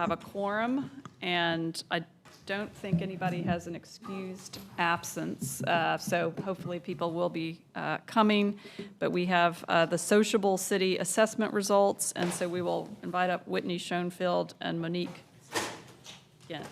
have a quorum, and I don't think anybody has an excused absence, so hopefully people will be coming. But we have the sociable city assessment results, and so we will invite up Whitney Schoenfeld and Monique Gent.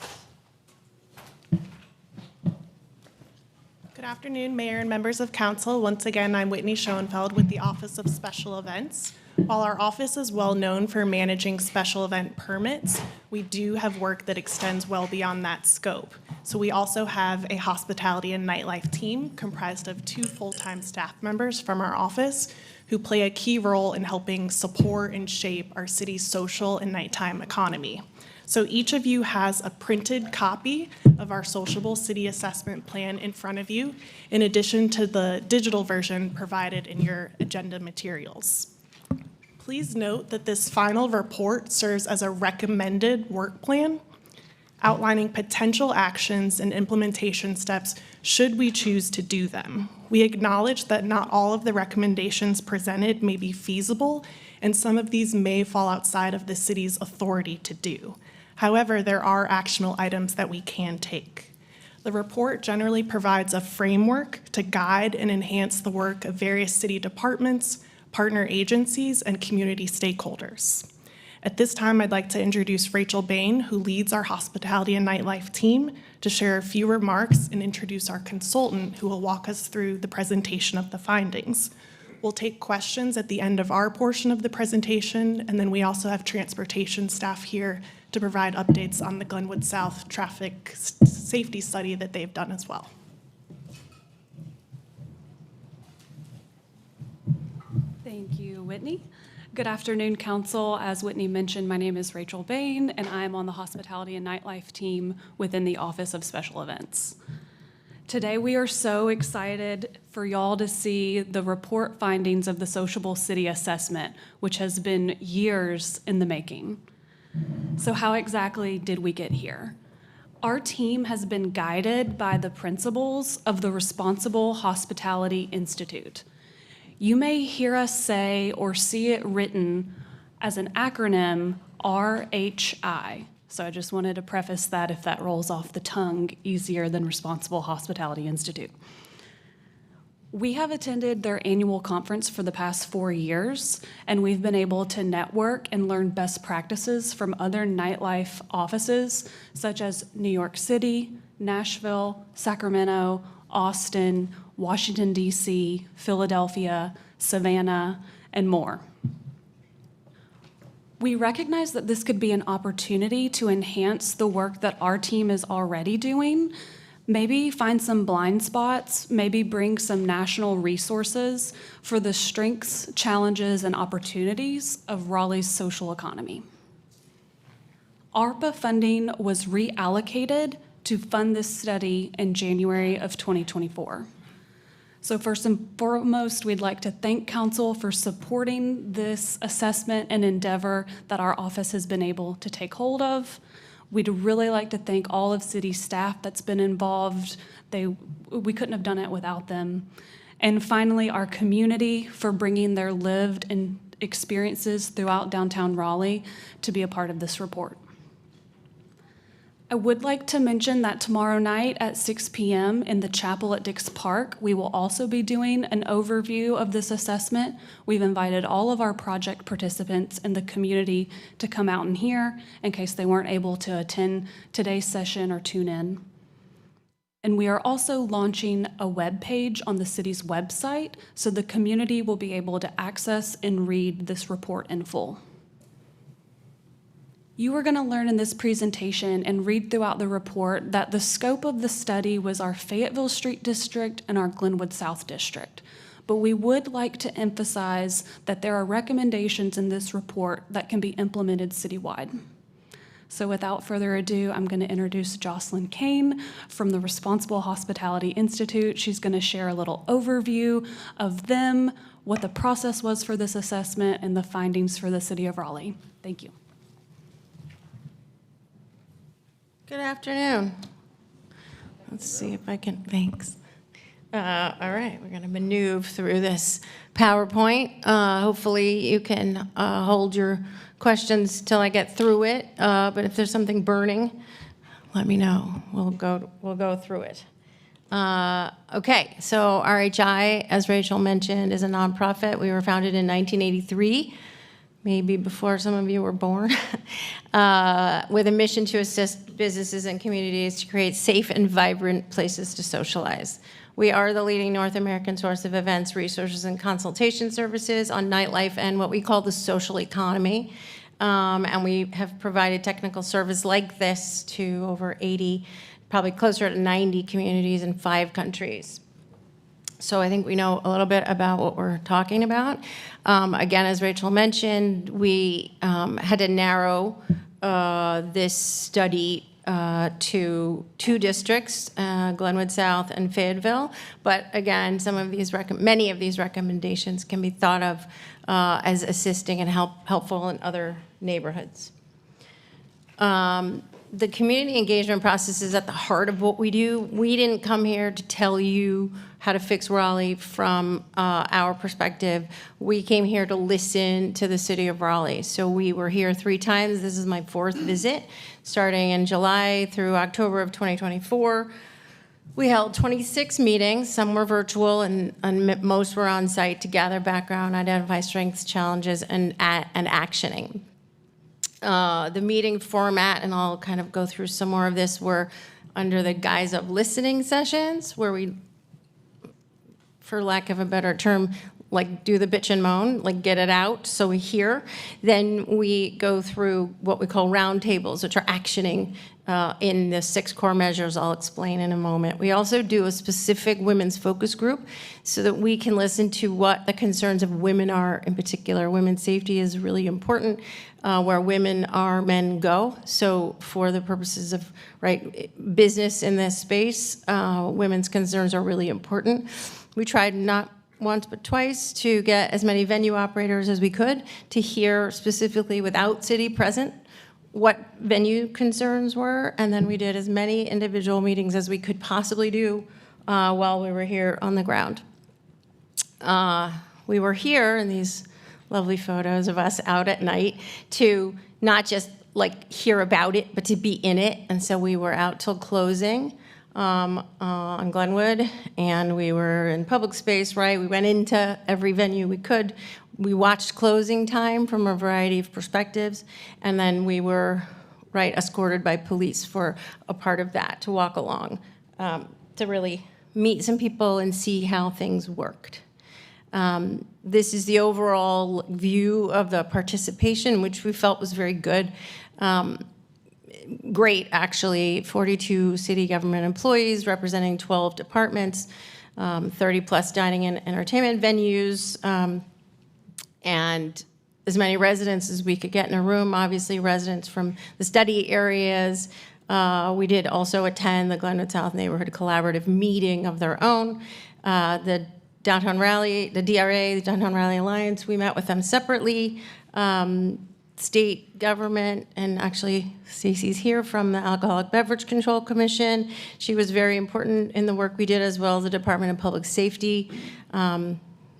Good afternoon, Mayor and members of council. Once again, I'm Whitney Schoenfeld with the Office of Special Events. While our office is well known for managing special event permits, we do have work that extends well beyond that scope. So we also have a hospitality and nightlife team comprised of 2 full-time staff members from our office who play a key role in helping support and shape our city's social and nighttime economy. So each of you has a printed copy of our sociable city assessment plan in front of you, in addition to the digital version provided in your agenda materials. Please note that this final report serves as a recommended work plan outlining potential actions and implementation steps should we choose to do them. We acknowledge that not all of the recommendations presented may be feasible, and some of these may fall outside of the city's authority to do. However, there are actionable items that we can take. The report generally provides a framework to guide and enhance the work of various city departments, partner agencies, and community stakeholders. At this time, I'd like to introduce Rachel Bain, who leads our hospitality and nightlife team, to share a few remarks and introduce our consultant, who will walk us through the presentation of the findings. We'll take questions at the end of our portion of the presentation, and then we also have transportation staff here to provide updates on the Glenwood South traffic safety study that they've done as well. Thank you, Whitney. Good afternoon, Council. As Whitney mentioned, my name is Rachel Bain, and I'm on the Hospitality and Nightlife team within the Office of Special Events. Today, we are so excited for y'all to see the report findings of the Sociable City Assessment, which has been years in the making. So how exactly did we get here? Our team has been guided by the principles of the Responsible Hospitality Institute. You may hear us say or see it written as an acronym, RHI. So I just wanted to preface that if that rolls off the tongue easier than Responsible Hospitality Institute. We have attended their annual conference for the past 4 years, and we've been able to network and learn best practices from other nightlife offices, such as New York City, Nashville, Sacramento, Austin, Washington, D.C., Philadelphia, Savannah, and more. We recognize that this could be an opportunity to enhance the work that our team is already doing, maybe find some blind spots, maybe bring some national resources for the strengths, challenges, and opportunities of Raleigh's social economy. ARPA funding was reallocated to fund this study in January of 2024. So first and foremost, we'd like to thank Council for supporting this assessment and endeavor that our office has been able to take hold of. We'd really like to thank all of city staff that's been involved. We couldn't have done it without them. And finally, our community for bringing their lived and experiences throughout downtown Raleigh to be a part of this report. I would like to mention that tomorrow night at 6 p.m. in the chapel at Dix Park, we will also be doing an overview of this assessment. We've invited all of our project participants in the community to come out and hear in case they weren't able to attend today's session or tune in. And we are also launching a web page on the city's website, so the community will be able to access and read this report in full. You are going to learn in this presentation and read throughout the report that the scope of the study was our Fayetteville Street District and our Glenwood South District. But we would like to emphasize that there are recommendations in this report that can be implemented citywide. So without further ado, I'm going to introduce Jocelyn Kane from the Responsible Hospitality Institute. She's going to share a little overview of them, what the process was for this assessment, and the findings for the city of Raleigh. Thank you. Good afternoon. Let's see if I can, thanks. All right, we're going to maneuver through this PowerPoint. Hopefully you can hold your questions till I get through it, but if there's something burning, let me know. We'll go through it. Okay, so RHI, as Rachel mentioned, is a nonprofit. We were founded in 1983, maybe before some of you were born, with a mission to assist businesses and communities to create safe and vibrant places to socialize. We are the leading North American source of events, resources, and consultation services on nightlife and what we call the social economy. And we have provided technical service like this to over 80, probably closer to 90 communities in 5 countries. So I think we know a little bit about what we're talking about. Again, as Rachel mentioned, we had to narrow this study to 2 districts, Glenwood South and Fayetteville. But again, many of these recommendations can be thought of as assisting and helpful in other neighborhoods. The community engagement process is at the heart of what we do. We didn't come here to tell you how to fix Raleigh from our perspective. We came here to listen to the city of Raleigh. So we were here 3 times. This is my 4th visit, starting in July through October of 2024. We held 26 meetings. Some were virtual, and most were on site to gather background, identify strengths, challenges, and actioning. The meeting format, and I'll kind of go through some more of this, were under the guise of listening sessions, where we, for lack of a better term, like do the bitch and moan, like get it out so we hear. Then we go through what we call round tables, which are actioning in the 6 core measures I'll explain in a moment. We also do a specific women's focus group so that we can listen to what the concerns of women are in particular. Women's safety is really important. Where women are, men go. So for the purposes of business in this space, women's concerns are really important. We tried not once but twice to get as many venue operators as we could to hear specifically without city present what venue concerns were, and then we did as many individual meetings as we could possibly do while we were here on the ground. We were here in these lovely photos of us out at night to not just hear about it, but to be in it. And so we were out till closing on Glenwood, and we were in public space, right? We went into every venue we could. We watched closing time from a variety of perspectives, and then we were, escorted by police for a part of that, to walk along, to really meet some people and see how things worked. This is the overall view of the participation, which we felt was very good. Great, actually, 42 city government employees representing 12 departments, 30 plus dining and entertainment venues, and as many residents as we could get in a room, obviously residents from the study areas. We did also attend the Glenwood South Neighborhood Collaborative meeting of their own. The Downtown Raleigh, the DRA, the Downtown Raleigh Alliance, we met with them separately. State government, and actually Stacey's here from the Alcoholic Beverage Control Commission. She was very important in the work we did, as well as the Department of Public Safety,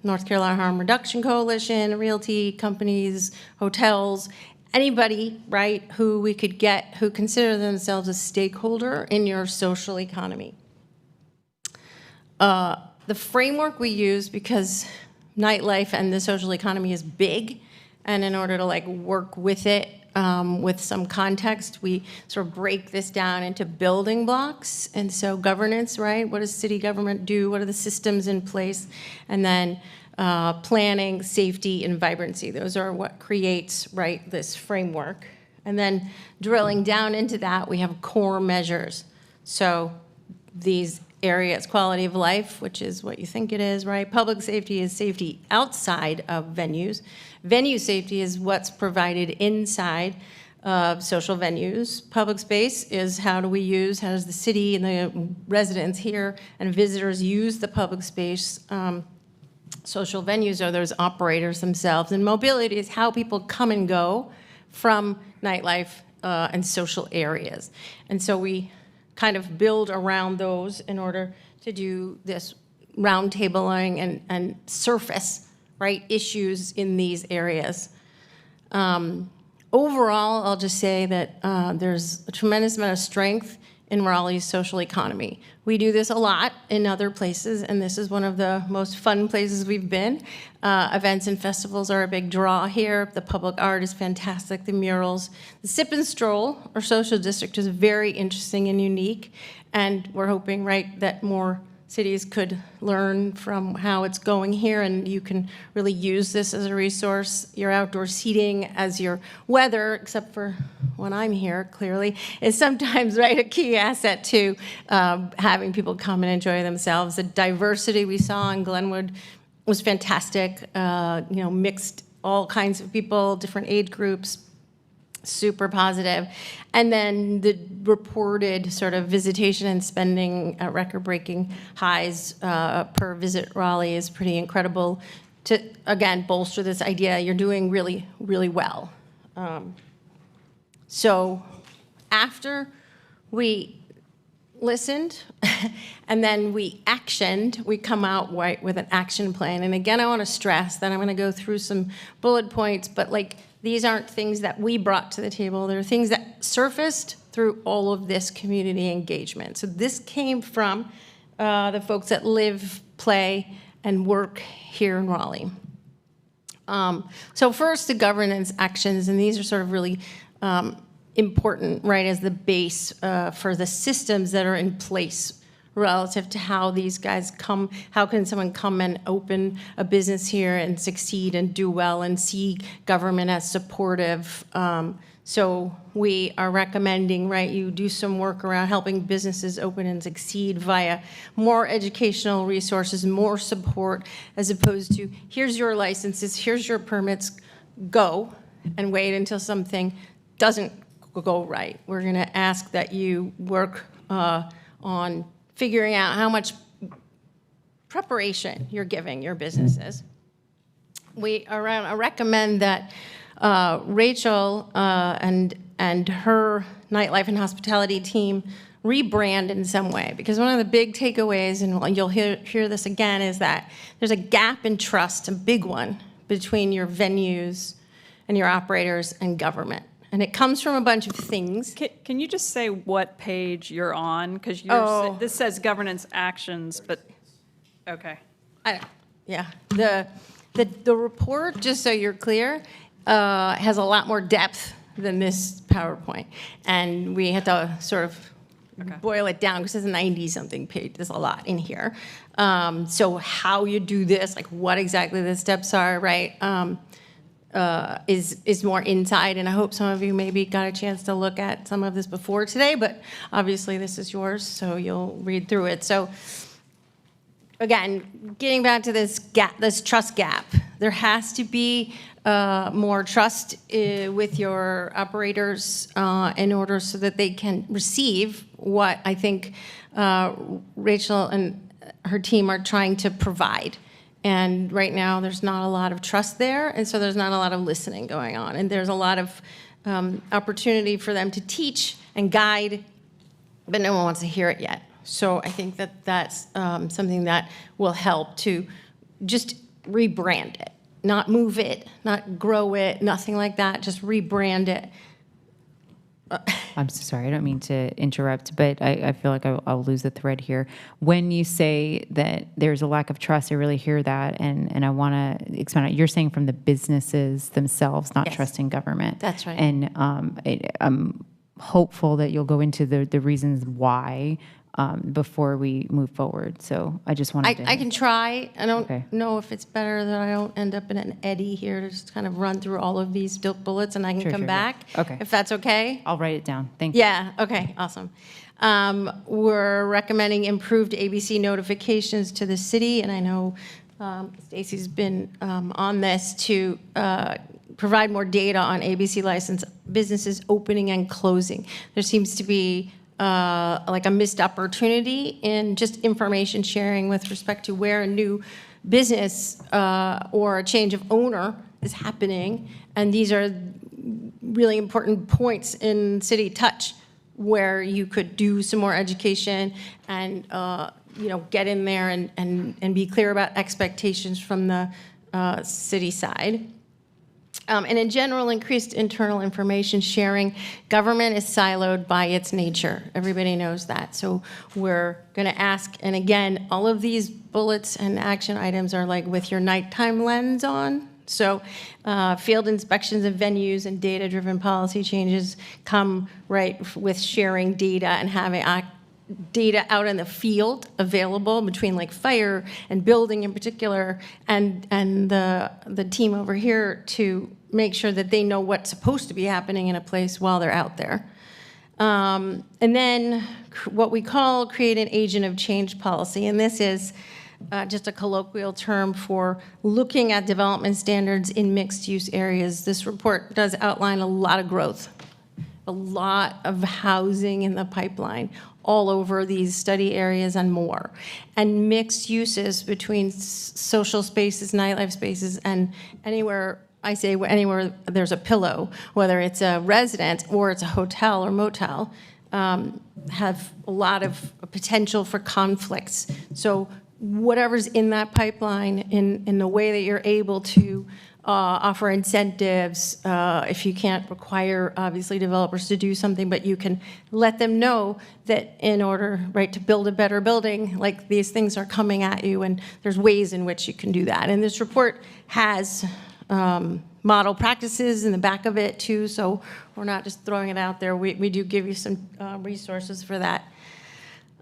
North Carolina Harm Reduction Coalition, realty companies, hotels, anybody, who we could get who consider themselves a stakeholder in your social economy. The framework we use, because nightlife and the social economy is big, and in order to work with it with some context, we sort of break this down into building blocks. And so governance, what does city government do? What are the systems in place? And then planning, safety, and vibrancy. Those are what creates, this framework. And then drilling down into that, we have core measures. So these areas, quality of life, which is what you think it is, Public safety is safety outside of venues. Venue safety is what's provided inside of social venues. Public space is how does the city and the residents here and visitors use the public space. Social venues are those operators themselves. And mobility is how people come and go from nightlife and social areas. And so we kind of build around those in order to do this roundtabling and surface, right, issues in these areas. Overall, I'll just say that there's a tremendous amount of strength in Raleigh's social economy. We do this a lot in other places, and this is one of the most fun places we've been. Events and festivals are a big draw here. The public art is fantastic, the murals. The Sip and Stroll, our social district, is very interesting and unique, and we're hoping, right, that more cities could learn from how it's going here, and you can really use this as a resource. Your outdoor seating as your weather, except for when I'm here, clearly, is sometimes, right, a key asset to having people come and enjoy themselves. The diversity we saw in Glenwood was fantastic, mixed all kinds of people, different age groups, super positive. And then the reported sort of visitation and spending at record-breaking highs per visit Raleigh is pretty incredible to, again, bolster this idea you're doing really, really well. So after we listened and then we actioned, we come out with an action plan. And again, I want to stress that I'm going to go through some bullet points, but like, these aren't things that we brought to the table. They're things that surfaced through all of this community engagement. So this came from the folks that live, play, and work here in Raleigh. So first, the governance actions, and these are sort of really important, right, as the base for the systems that are in place relative to how these guys come, how can someone come and open a business here and succeed and do well and see government as supportive. So we are recommending, right, you do some work around helping businesses open and succeed via more educational resources, more support, as opposed to, here's your licenses, here's your permits, go, and wait until something doesn't go right. We're gonna ask that you work on figuring out how much preparation you're giving your businesses. We recommend that Rachel and her nightlife and hospitality team rebrand in some way, because one of the big takeaways, and you'll hear this again, is that there's a gap in trust, a big one, between your venues and your operators and government. And it comes from a bunch of things. Can you just say what page you're on? Because this says governance actions, but, okay. Yeah, the report, just so you're clear, has a lot more depth than this PowerPoint. And we had to sort of boil it down because it's a 90-something page. There's a lot in here. So how you do this, like what exactly the steps are, right? Is more inside, and I hope some of you maybe got a chance to look at some of this before today, but obviously this is yours, so you'll read through it. So again, getting back to this gap, this trust gap, there has to be more trust with your operators in order so that they can receive what I think Rachel and her team are trying to provide. And right now, there's not a lot of trust there, and so there's not a lot of listening going on. And there's a lot of opportunity for them to teach and guide, but no one wants to hear it yet. So I think that that's something that will help to just rebrand it, not move it, not grow it, nothing like that, just rebrand it. I'm so sorry, I don't mean to interrupt, but I feel like I'll lose the thread here. When you say that there's a lack of trust, I really hear that, and I want to expand on it. You're saying from the businesses themselves not Yes. trusting government. That's right. And I'm hopeful that you'll go into the reasons why before we move forward. So I just wanted to... I can try. I don't Okay. know if it's better that I don't end up in an eddy here to just kind of run through all of these bullets and I can Sure, come sure, back. sure. Okay. If that's okay. I'll write it down. Thank you. Yeah, okay, awesome. We're recommending improved ABC notifications to the city, and I know Stacy's been on this to provide more data on ABC licensed businesses opening and closing. There seems to be like a missed opportunity in just information sharing with respect to where a new business or a change of owner is happening. And these are really important points in City Touch where you could do some more education and get in there and be clear about expectations from the city side. And in general, increased internal information sharing. Government is siloed by its nature. Everybody knows that. So we're going to ask, and again, all of these bullets and action items are like with your nighttime lens on. So field inspections of venues and data-driven policy changes come right with sharing data and having data out in the field available between like fire and building in particular and the team over here to make sure that they know what's supposed to be happening in a place while they're out there. And then what we call create an agent of change policy. And this is just a colloquial term for looking at development standards in mixed use areas. This report does outline a lot of growth, a lot of housing in the pipeline all over these study areas and more. And mixed uses between social spaces, nightlife spaces, and anywhere, I say anywhere there's a pillow, whether it's a residence or it's a hotel or motel, have a lot of potential for conflicts. So whatever's in that pipeline, in the way that you're able to offer incentives, if you can't require, obviously, developers to do something, but you can let them know that in order, right, to build a better building, like these things are coming at you, and there's ways in which you can do that. And this report has model practices in the back of it, too, so we're not just throwing it out there. We do give you some resources for that.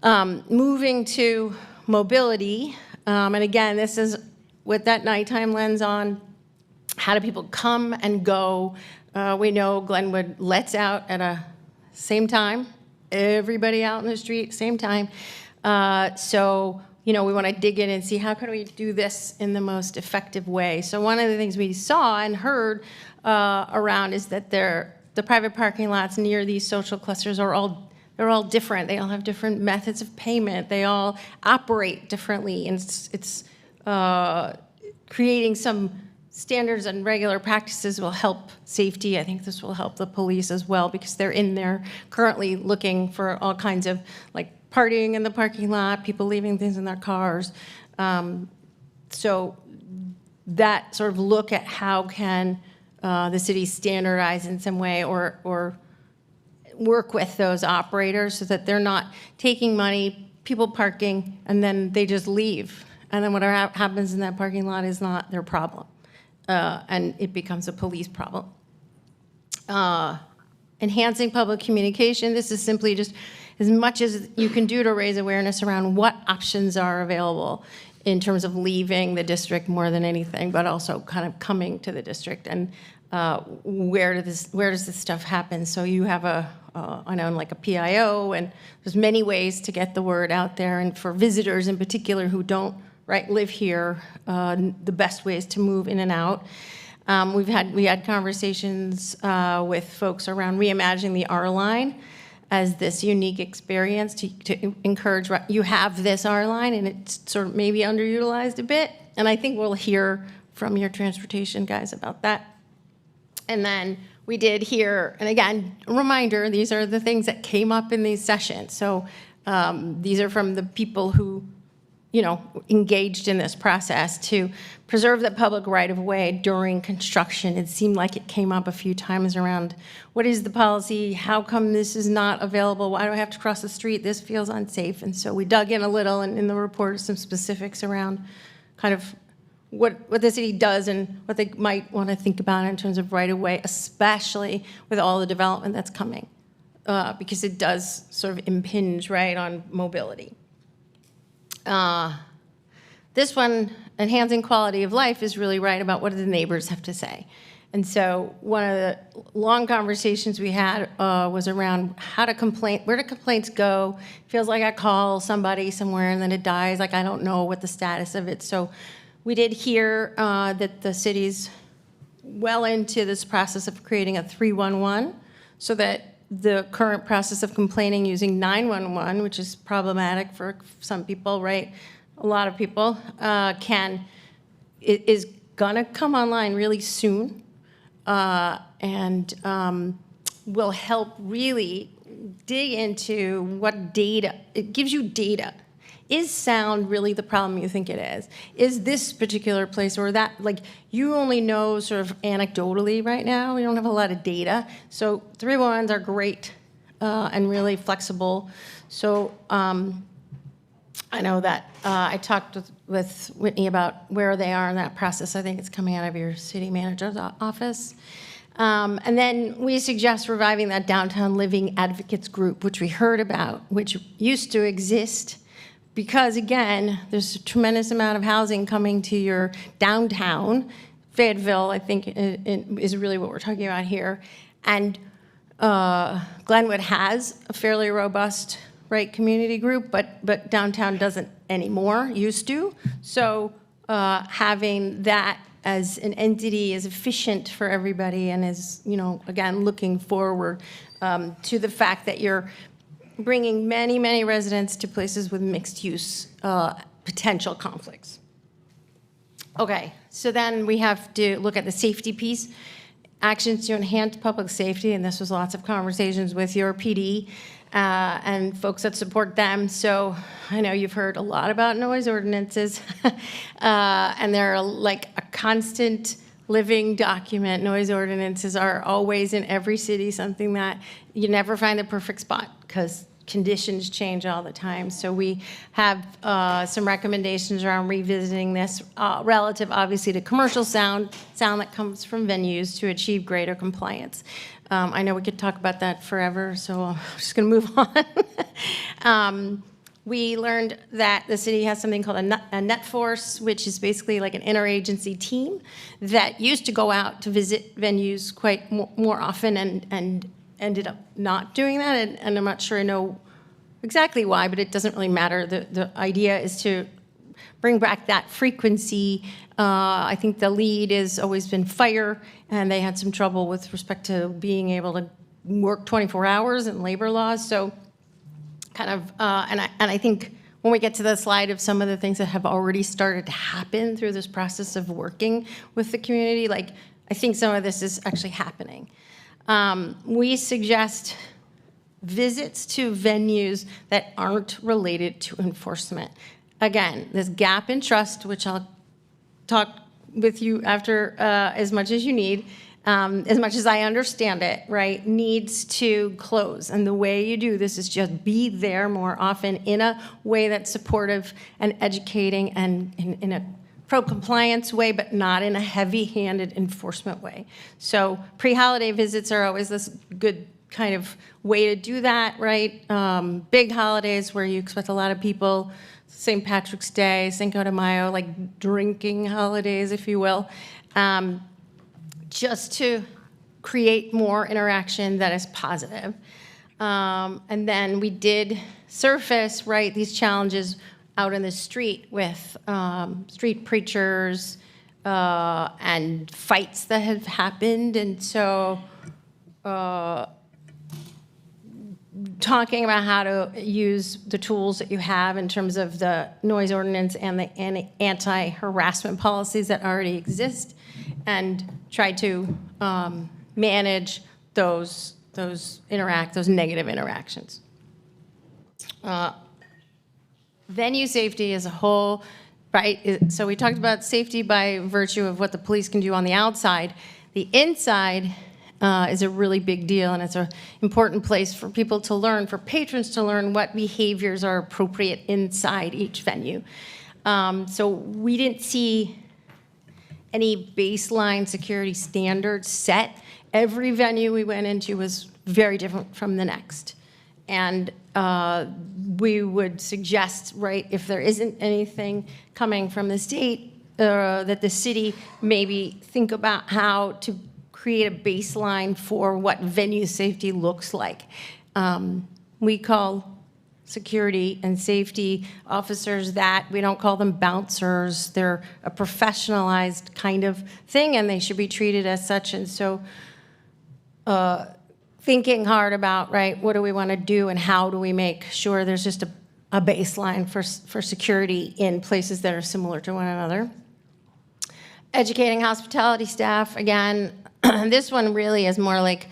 Moving to mobility, and again, this is with that nighttime lens on. How do people come and go? We know Glenwood lets out at a same time, everybody out in the street, same time. So, we want to dig in and see how can we do this in the most effective way. So one of the things we saw and heard around is that the private parking lots near these social clusters they're all different. They all have different methods of payment. They all operate differently, and it's creating some standards and regular practices will help safety. I think this will help the police as well because they're in there currently looking for all kinds of like partying in the parking lot, people leaving things in their cars. So that sort of look at how can the city standardize in some way or work with those operators so that they're not taking money, people parking, and then they just leave. And then whatever happens in that parking lot is not their problem. And it becomes a police problem. Enhancing public communication. This is simply just as much as you can do to raise awareness around what options are available in terms of leaving the district more than anything, but also kind of coming to the district and where does this stuff happen. So you have I know like a PIO, and there's many ways to get the word out there. And for visitors in particular who don't live here, the best ways to move in and out. We had conversations with folks around reimagining the R line as this unique experience to encourage, you have this R line and it's sort of maybe underutilized a bit. And I think we'll hear from your transportation guys about that. And then we did hear, and again, a reminder, these are the things that came up in these sessions. So these are from the people who engaged in this process to preserve the public right-of-way during construction. It seemed like it came up a few times around what is the policy, how come this is not available, why do I have to cross the street, this feels unsafe. And so we dug in a little, and in the report some specifics around kind of what the city does and what they might want to think about in terms of right-of-way, especially with all the development that's coming, because it does sort of impinge on mobility. This one, enhancing quality of life, is really right about what do the neighbors have to say. And so one of the long conversations we had was around where do complaints go? Feels like I call somebody somewhere and then it dies, like I don't know what the status of it. So we did hear that the city's well into this process of creating a 311 so that the current process of complaining using 911, which is problematic for some people, right? A lot of people is gonna come online really soon, and will help really dig into what data. It gives you data. Is sound really the problem you think it is? Is this particular place or that, like, you only know sort of anecdotally right now, we don't have a lot of data. So 311s are great and really flexible. So I know that I talked with Whitney about where they are in that process. I think it's coming out of your city manager's office. And then we suggest reviving that downtown living advocates group, which we heard about, which used to exist because, again, there's a tremendous amount of housing coming to your downtown. Fayetteville, I think, is really what we're talking about here. And Glenwood has a fairly robust, right, community group, but downtown doesn't anymore, used to. So having that as an entity is efficient for everybody and is, you know, again, looking forward to the fact that you're bringing many, many residents to places with mixed use potential conflicts. Okay, so then we have to look at the safety piece. Actions to enhance public safety, and this was lots of conversations with your PD and folks that support them. So I know you've heard a lot about noise ordinances, and they're like a constant living document. Noise ordinances are always in every city something that you never find the perfect spot because conditions change all the time. So we have some recommendations around revisiting this relative, obviously, to commercial sound that comes from venues to achieve greater compliance. I know we could talk about that forever, so I'm just going to move on. We learned that the city has something called a net force, which is basically like an interagency team that used to go out to visit venues quite more often and ended up not doing that, and I'm not sure I know exactly why, but it doesn't really matter. The idea is to bring back that frequency. I think the lead has always been fire, and they had some trouble with respect to being able to work 24 hours in labor laws. So kind of, and I think when we get to the slide of some of the things that have already started to happen through this process of working with the community, like I think some of this is actually happening. We suggest visits to venues that aren't related to enforcement. Again, this gap in trust, which I'll talk with you after as much as you need, as much as I understand it, right, needs to close. And the way you do this is just be there more often in a way that's supportive and educating and in a pro-compliance way, but not in a heavy-handed enforcement way. So pre-holiday visits are always this good kind of way to do that, right? Big holidays where you expect a lot of people, St. Patrick's Day, Cinco de Mayo, like drinking holidays, if you will, just to create more interaction that is positive. And then we did surface, right, these challenges out in the street with street preachers and fights that have happened. And so talking about how to use the tools that you have in terms of the noise ordinance and the anti-harassment policies that already exist and try to manage those negative interactions. Venue safety as a whole, right? So we talked about safety by virtue of what the police can do on the outside. The inside is a really big deal, and it's an important place for people to learn, for patrons to learn what behaviors are appropriate inside each venue. So we didn't see any baseline security standards set. Every venue we went into was very different from the next. And we would suggest, right, if there isn't anything coming from the state, that the city maybe think about how to create a baseline for what venue safety looks like. We call security and safety officers that. We don't call them bouncers. They're a professionalized kind of thing, and they should be treated as such. And so thinking hard about, right, what do we want to do and how do we make sure there's just a baseline for security in places that are similar to one another. Educating hospitality staff, again, this one really is more like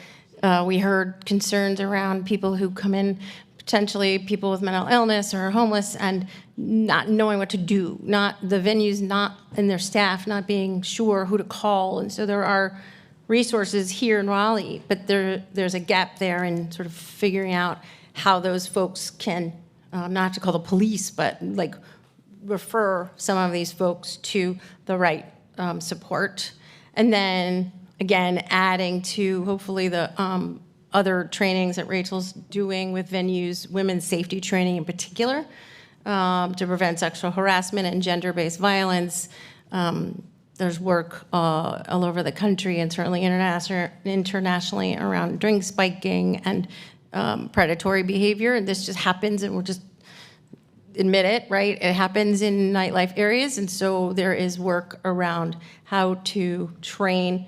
we heard concerns around people who come in potentially people with mental illness or homeless and not knowing what to do, not the venues not and their staff not being sure who to call. And so there are resources here in Raleigh, but there's a gap there in sort of figuring out how those folks can, not have to call the police, but like refer some of these folks to the right support. And then again, adding to hopefully the other trainings that Rachel's doing with venues, women's safety training in particular, to prevent sexual harassment and gender-based violence. There's work all over the country and certainly internationally around drink spiking and predatory behavior. And this just happens, and we'll just admit it, right? It happens in nightlife areas. And so there is work around how to train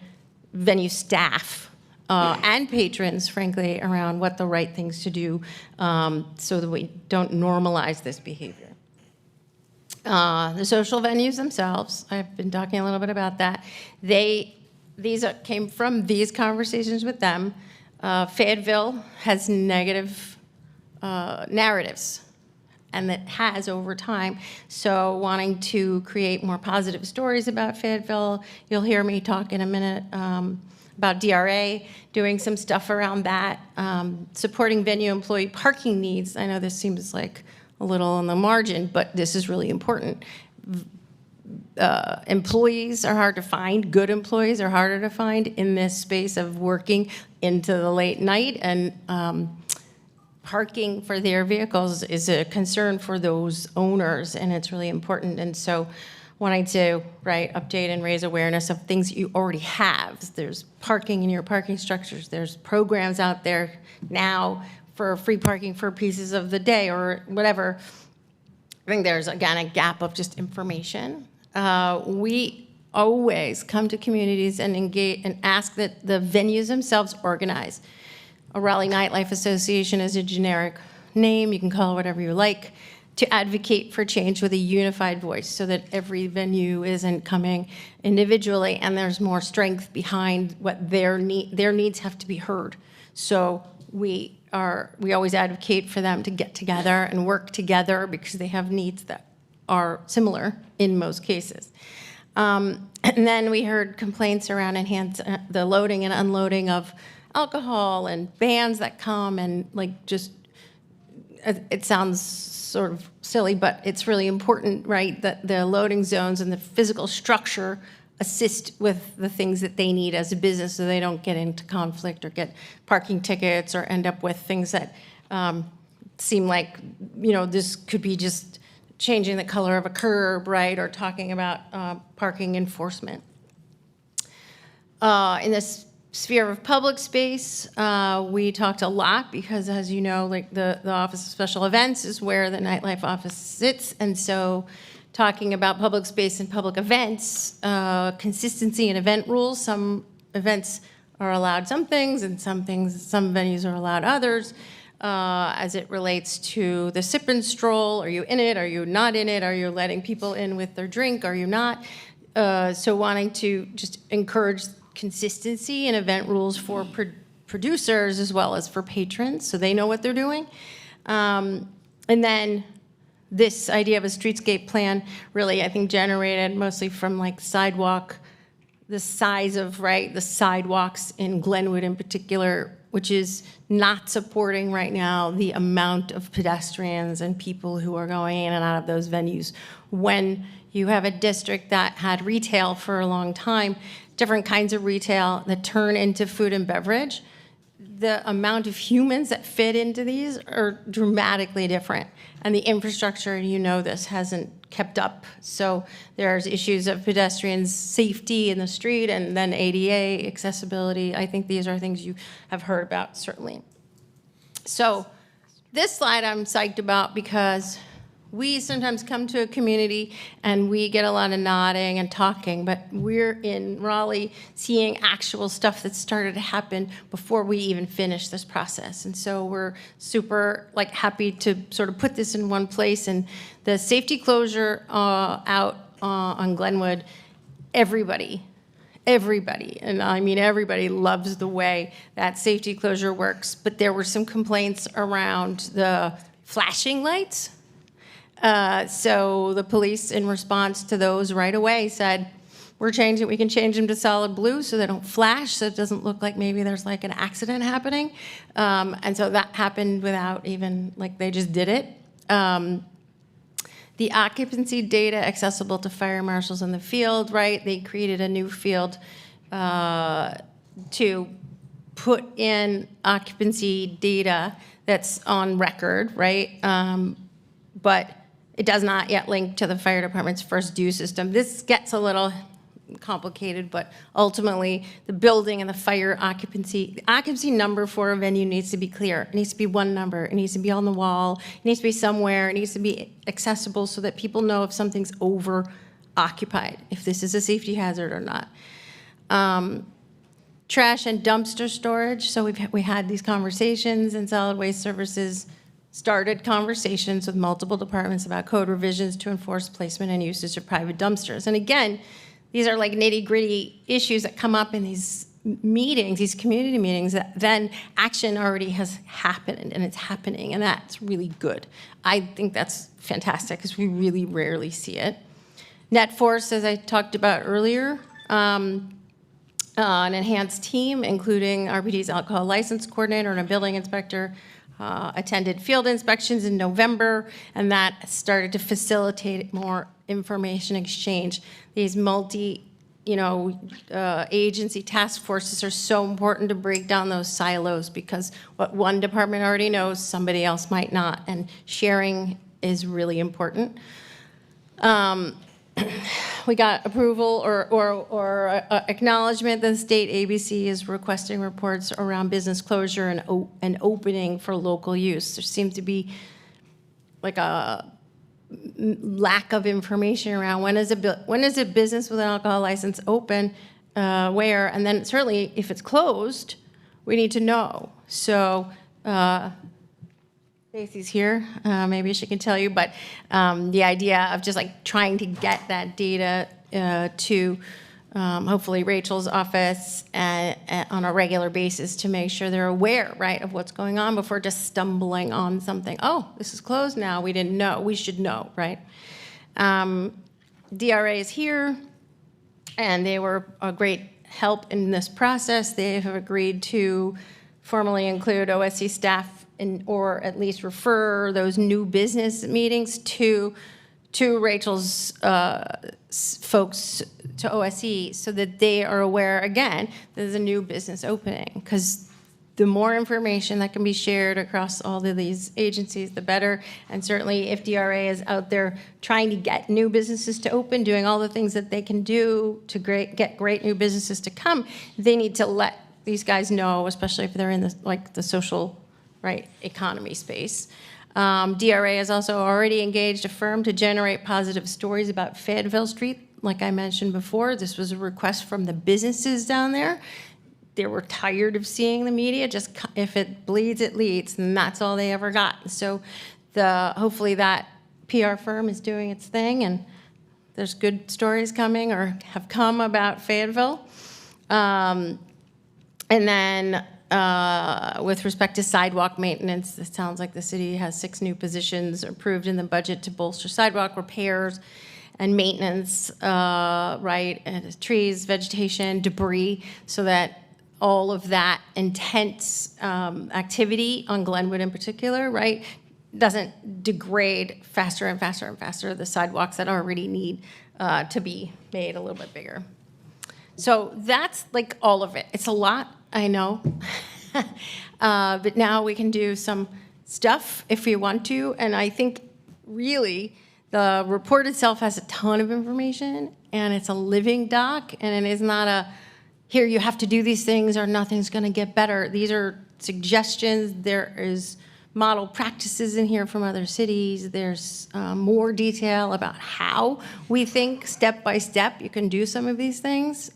venue staff and patrons, frankly, around what the right things to do so that we don't normalize this behavior. The social venues themselves, I've been talking a little bit about that. These came from these conversations with them. Fayetteville has negative narratives, and that has over time. So wanting to create more positive stories about Fayetteville, you'll hear me talk in a minute about DRA, doing some stuff around that, supporting venue employee parking needs. I know this seems like a little on the margin, but this is really important. Employees are hard to find. Good employees are harder to find in this space of working into the late night, and parking for their vehicles is a concern for those owners, and it's really important. And so wanting to update and raise awareness of things you already have. There's parking in your parking structures. There's programs out there now for free parking for pieces of the day or whatever. I think there's, again, a gap of just information. We always come to communities and engage and ask that the venues themselves organize. A Raleigh Nightlife Association is a generic name. You can call it whatever you like, to advocate for change with a unified voice so that every venue isn't coming individually and there's more strength behind what their needs have to be heard. So we always advocate for them to get together and work together because they have needs that are similar in most cases. And then we heard complaints around the loading and unloading of alcohol and bans that come, and like just it sounds sort of silly, but it's really important, right, that the loading zones and the physical structure assist with the things that they need as a business so they don't get into conflict or get parking tickets or end up with things that seem like, this could be just changing the color of a curb, right, or talking about parking enforcement. In this sphere of public space, we talked a lot because, as you know, like the Office of Special Events is where the nightlife office sits, and so talking about public space and public events, consistency in event rules. Some events are allowed some things, and some venues are allowed others. As it relates to the sip and stroll, are you in it? Are you not in it? Are you letting people in with their drink? Are you not? So wanting to just encourage consistency in event rules for producers as well as for patrons, so they know what they're doing. And then this idea of a streetscape plan really, I think, generated mostly from like the size of, the sidewalks in Glenwood in particular, which is not supporting right now the amount of pedestrians and people who are going in and out of those venues. When you have a district that had retail for a long time, different kinds of retail that turn into food and beverage, the amount of humans that fit into these are dramatically different. And the infrastructure, this hasn't kept up. So there's issues of pedestrians' safety in the street and then ADA accessibility. I think these are things you have heard about, certainly. So this slide I'm psyched about because we sometimes come to a community and we get a lot of nodding and talking, but we're in Raleigh seeing actual stuff that started to happen before we even finished this process. And so we're super happy to sort of put this in one place. And the safety closure out on Glenwood, everybody everybody, and I mean everybody, loves the way that safety closure works, but there were some complaints around the flashing lights. So the police, in response to those right away, said, we can change them to solid blue so they don't flash, so it doesn't look like maybe there's like an accident happening. And so that happened without even, like, they just did it. The occupancy data accessible to fire marshals in the field, right? They created a new field to put in occupancy data that's on record, right? But it does not yet link to the fire department's first due system. This gets a little complicated, but ultimately the building and the fire occupancy, the occupancy number for a venue needs to be clear. It needs to be one number. It needs to be on the wall. It needs to be somewhere. It needs to be accessible so that people know if something's over occupied, if this is a safety hazard or not. Trash and dumpster storage. So we had these conversations, and Solid Waste Services started conversations with multiple departments about code revisions to enforce placement and usage of private dumpsters. And again, these are like nitty-gritty issues that come up in these meetings, these community meetings, that then action already has happened, and it's happening, and that's really good. I think that's fantastic because we really rarely see it. Net force, as I talked about earlier, an enhanced team, including RPD's alcohol license coordinator and a building inspector, attended field inspections in November, and that started to facilitate more information exchange. These agency task forces are so important to break down those silos, because what one department already knows, somebody else might not, and sharing is really important. We got approval or acknowledgement that the state ABC is requesting reports around business closure and opening for local use. There seems to be like a lack of information around when is a business with an alcohol license open, where, and then certainly if it's closed, we need to know. So Stacy's here, maybe she can tell you, but the idea of just like trying to get that data to hopefully Rachel's office on a regular basis to make sure they're aware, right, of what's going on before just stumbling on something. Oh, this is closed now. We didn't know. We should know, right? DRA is here, and they were a great help in this process. They have agreed to formally include OSC staff or at least refer those new business meetings to Rachel's folks, to OSE, so that they are aware, again, there's a new business opening. Because the more information that can be shared across all of these agencies, the better. And certainly if DRA is out there trying to get new businesses to open, doing all the things that they can do to get great new businesses to come, they need to let these guys know, especially if they're in the social, right, economy space. DRA has also already engaged a firm to generate positive stories about Fayetteville Street. Like I mentioned before, this was a request from the businesses down there. They were tired of seeing the media, just if it bleeds, it leads, and that's all they ever got. So hopefully that PR firm is doing its thing, and there's good stories coming or have come about Fayetteville. And then with respect to sidewalk maintenance, it sounds like the city has 6 new positions approved in the budget to bolster sidewalk repairs and maintenance, right, and trees, vegetation, debris, so that all of that intense activity on Glenwood in particular, right, doesn't degrade faster and faster and faster the sidewalks that already need to be made a little bit bigger. So that's like all of it. It's a lot, I know. But now we can do some stuff if we want to. And I think really the report itself has a ton of information, and it's a living doc, and it is not a, here you have to do these things or nothing's going to get better. These are suggestions. There is model practices in here from other cities. There's more detail about how we think step by step you can do some of these things.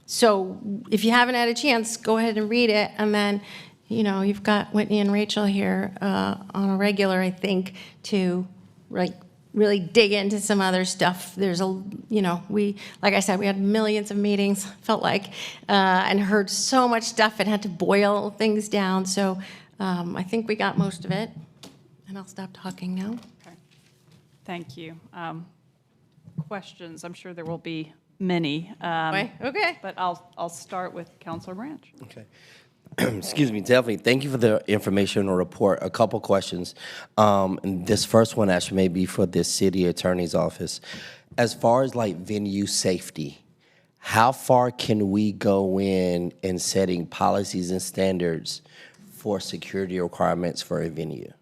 So if you haven't had a chance, go ahead and read it. And then, you know, you've got Whitney and Rachel here on a regular, I think, to like really dig into some other stuff. There's like I said, we had millions of meetings, felt like, and heard so much stuff and had to boil things down. So I think we got most of it. And I'll stop talking now. Okay. Thank you. Questions? I'm sure there will be many. Okay. But I'll start with Councilor Branch. Okay. Excuse me, definitely. Thank you for the information or report. A couple questions. And this first one actually may be for the city attorney's office. As far as like venue safety, how far can we go in setting policies and standards for security requirements for a venue?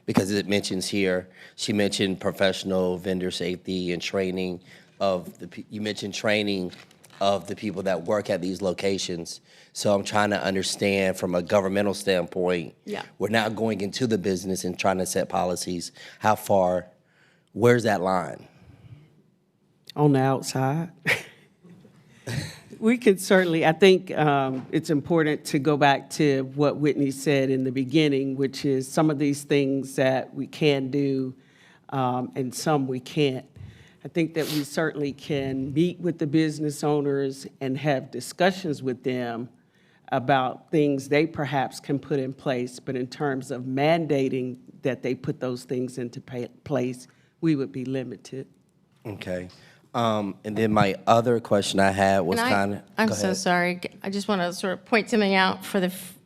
Because it mentions here, she mentioned professional vendor safety and training of you mentioned training of the people that work at these locations. So I'm trying to understand from a governmental standpoint, we're now going into the business and trying to set policies. How far, where's that line? On the outside. We could certainly, I think it's important to go back to what Whitney said in the beginning, which is some of these things that we can do and some we can't. I think that we certainly can meet with the business owners and have discussions with them about things they perhaps can put in place, but in terms of mandating that they put those things into place, we would be limited. Okay. And then my other question I had was I'm so sorry. I just want to sort of point something out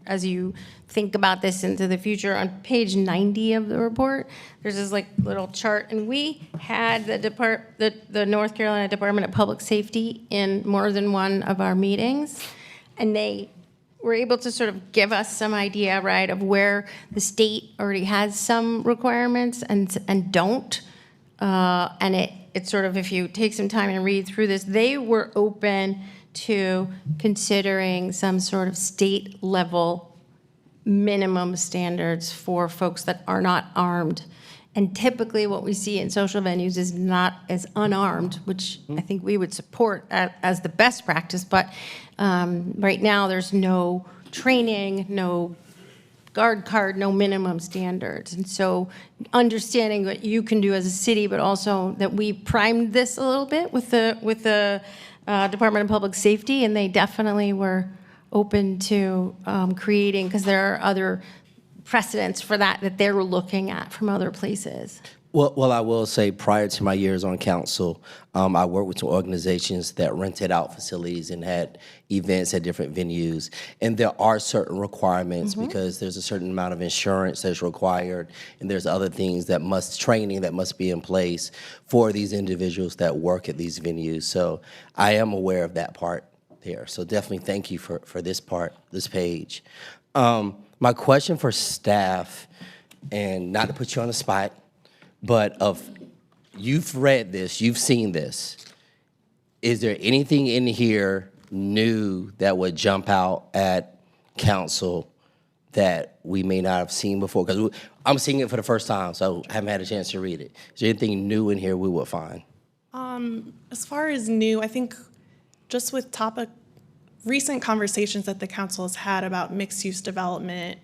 as you think about this into the future. On page 90 of the report, there's this like little chart, and we had the North Carolina Department of Public Safety in more than one of our meetings, and they were able to sort of give us some idea, right, of where the state already has some requirements and don't. And it's sort of, if you take some time and read through this, they were open to considering some sort of state level minimum standards for folks that are not armed. And typically what we see in social venues is not as unarmed, which I think we would support as the best practice. But right now there's no training, no guard card, no minimum standards. And so understanding what you can do as a city, but also that we primed this a little bit with the Department of Public Safety, and they definitely were open to creating, because there are other precedents for that they're looking at from other places. Well, I will say prior to my years on council, I worked with some organizations that rented out facilities and had events at different venues. And there are certain requirements because there's a certain amount of insurance that's required, and there's other things training that must be in place for these individuals that work at these venues. So I am aware of that part there. So definitely thank you for this page. My question for staff, and not to put you on the spot, but you've read this, you've seen this. Is there anything in here new that would jump out at council that we may not have seen before? Because I'm seeing it for the first time, so I haven't had a chance to read it. Is there anything new in here we would find? As far as new, I think just with recent conversations that the council has had about mixed-use development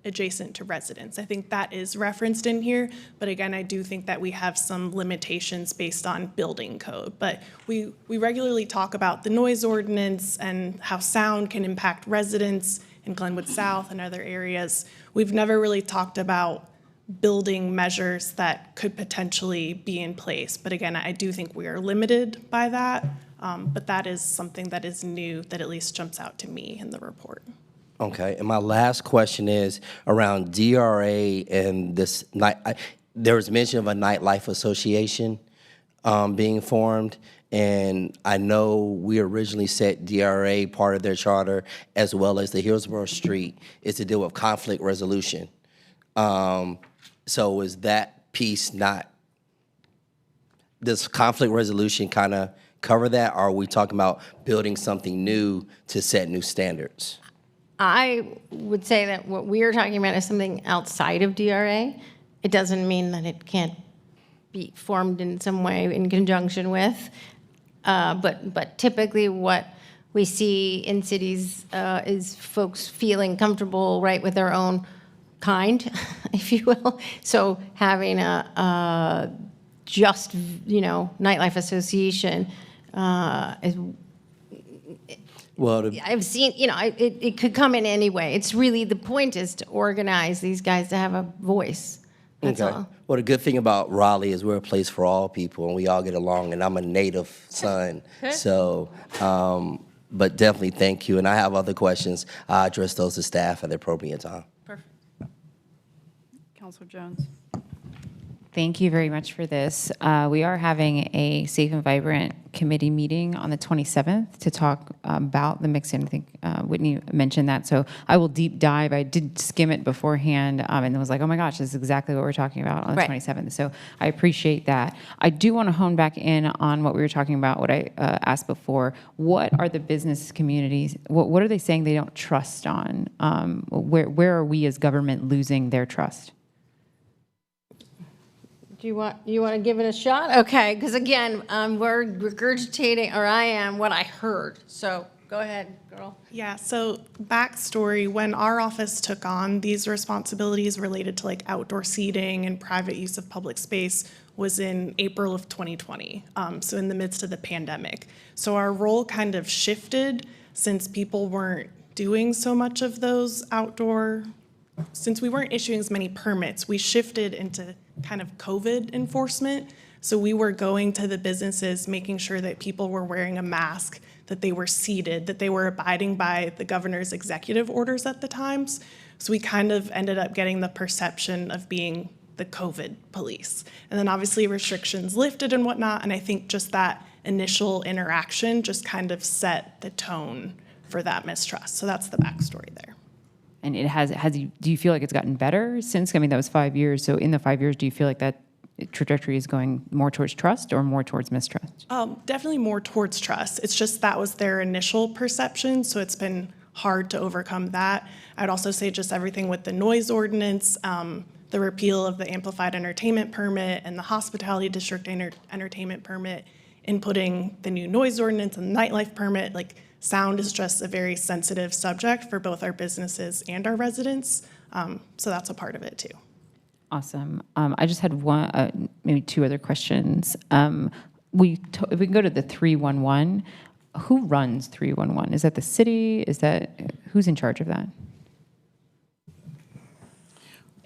adjacent to residents, I think that is referenced in here. But again, I do think that we have some limitations based on building code. But we regularly talk about the noise ordinance and how sound can impact residents in Glenwood South and other areas. We've never really talked about building measures that could potentially be in place. But again, I do think we are limited by that. But that is something that is new that at least jumps out to me in the report. Okay, and my last question is around DRA and this night. There was mention of a nightlife association being formed, and I know we originally set DRA part of their charter, as well as the Hillsborough Street, is to deal with conflict resolution. So is that piece does conflict resolution kind of cover that, or are we talking about building something new to set new standards? I would say that what we are talking about is something outside of DRA. It doesn't mean that it can't be formed in some way in conjunction with. But typically what we see in cities is folks feeling comfortable, right, with their own kind if you will. So having a just, nightlife association is, Well, I've seen, it could come in any way. It's really, the point is to organize these guys to have a voice. That's all. Well, the good thing about Raleigh is we're a place for all people, and we all get along, and I'm a native son. So, but definitely thank you. And I have other questions. I'll address those to staff at the appropriate time. Perfect. Counselor Jones. Thank you very much for this. We are having a Safe and Vibrant committee meeting on the 27th to talk about the mix-in. I think Whitney mentioned that, so I will deep dive. I did skim it beforehand and was like, oh my gosh, this is exactly what we're talking about on the 27th. So I appreciate that. I do want to hone back in on what we were talking about, what I asked before. What are the business communities, what are they saying they don't trust on? Where are we as government losing their trust? Do you want to give it a shot? Okay, because again, we're regurgitating, or I am, what I heard. So go ahead, girl. Yeah, so backstory, when our office took on these responsibilities related to like outdoor seating and private use of public space was in April of 2020, so in the midst of the pandemic. So our role kind of shifted since people weren't doing so much of those outdoor, since we weren't issuing as many permits, we shifted into kind of COVID enforcement. So we were going to the businesses, making sure that people were wearing a mask, that they were seated, that they were abiding by the governor's executive orders at the times. So we kind of ended up getting the perception of being the COVID police. And then obviously restrictions lifted and whatnot, and I think just that initial interaction just kind of set the tone for that mistrust. So that's the backstory there. And do you feel like it's gotten better since? I mean, that was 5 years. So in the 5 years, do you feel like that trajectory is going more towards trust or more towards mistrust? Definitely more towards trust. It's just that was their initial perception, so it's been hard to overcome that. I'd also say just everything with the noise ordinance, the repeal of the amplified entertainment permit and the hospitality district entertainment permit, inputting the new noise ordinance and nightlife permit, like sound is just a very sensitive subject for both our businesses and our residents. So that's a part of it too. Awesome. I just had one, maybe two other questions. If we can go to the 311, who runs 311? Is that the city? Who's in charge of that?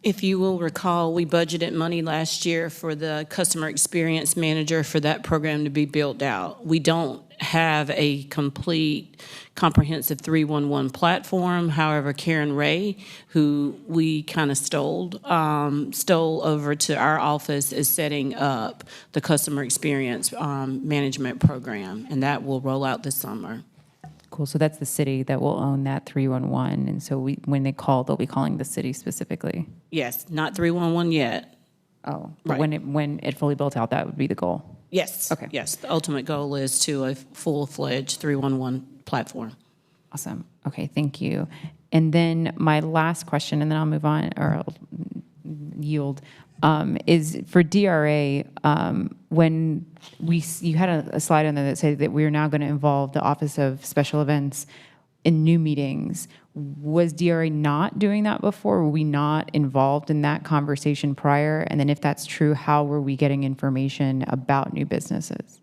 If you will recall, we budgeted money last year for the customer experience manager for that program to be built out. We don't have a complete comprehensive 311 platform. However, Karen Ray, who we kind of stole over to our office, is setting up the customer experience management program, and that will roll out this summer. Cool. So that's the city that will own that 311. And so when they call, they'll be calling the city specifically. Yes, not 311 yet. Oh, but Right. when it fully built out, that would be the goal. Yes. Okay. Yes, the ultimate goal is to a full-fledged 311 platform. Awesome. Okay, thank you. And then my last question, and then I'll move on, or I'll yield, is for DRA, when you had a slide on there that said that we're now going to involve the Office of Special Events in new meetings. Was DRA not doing that before? Were we not involved in that conversation prior? And then if that's true, how were we getting information about new businesses?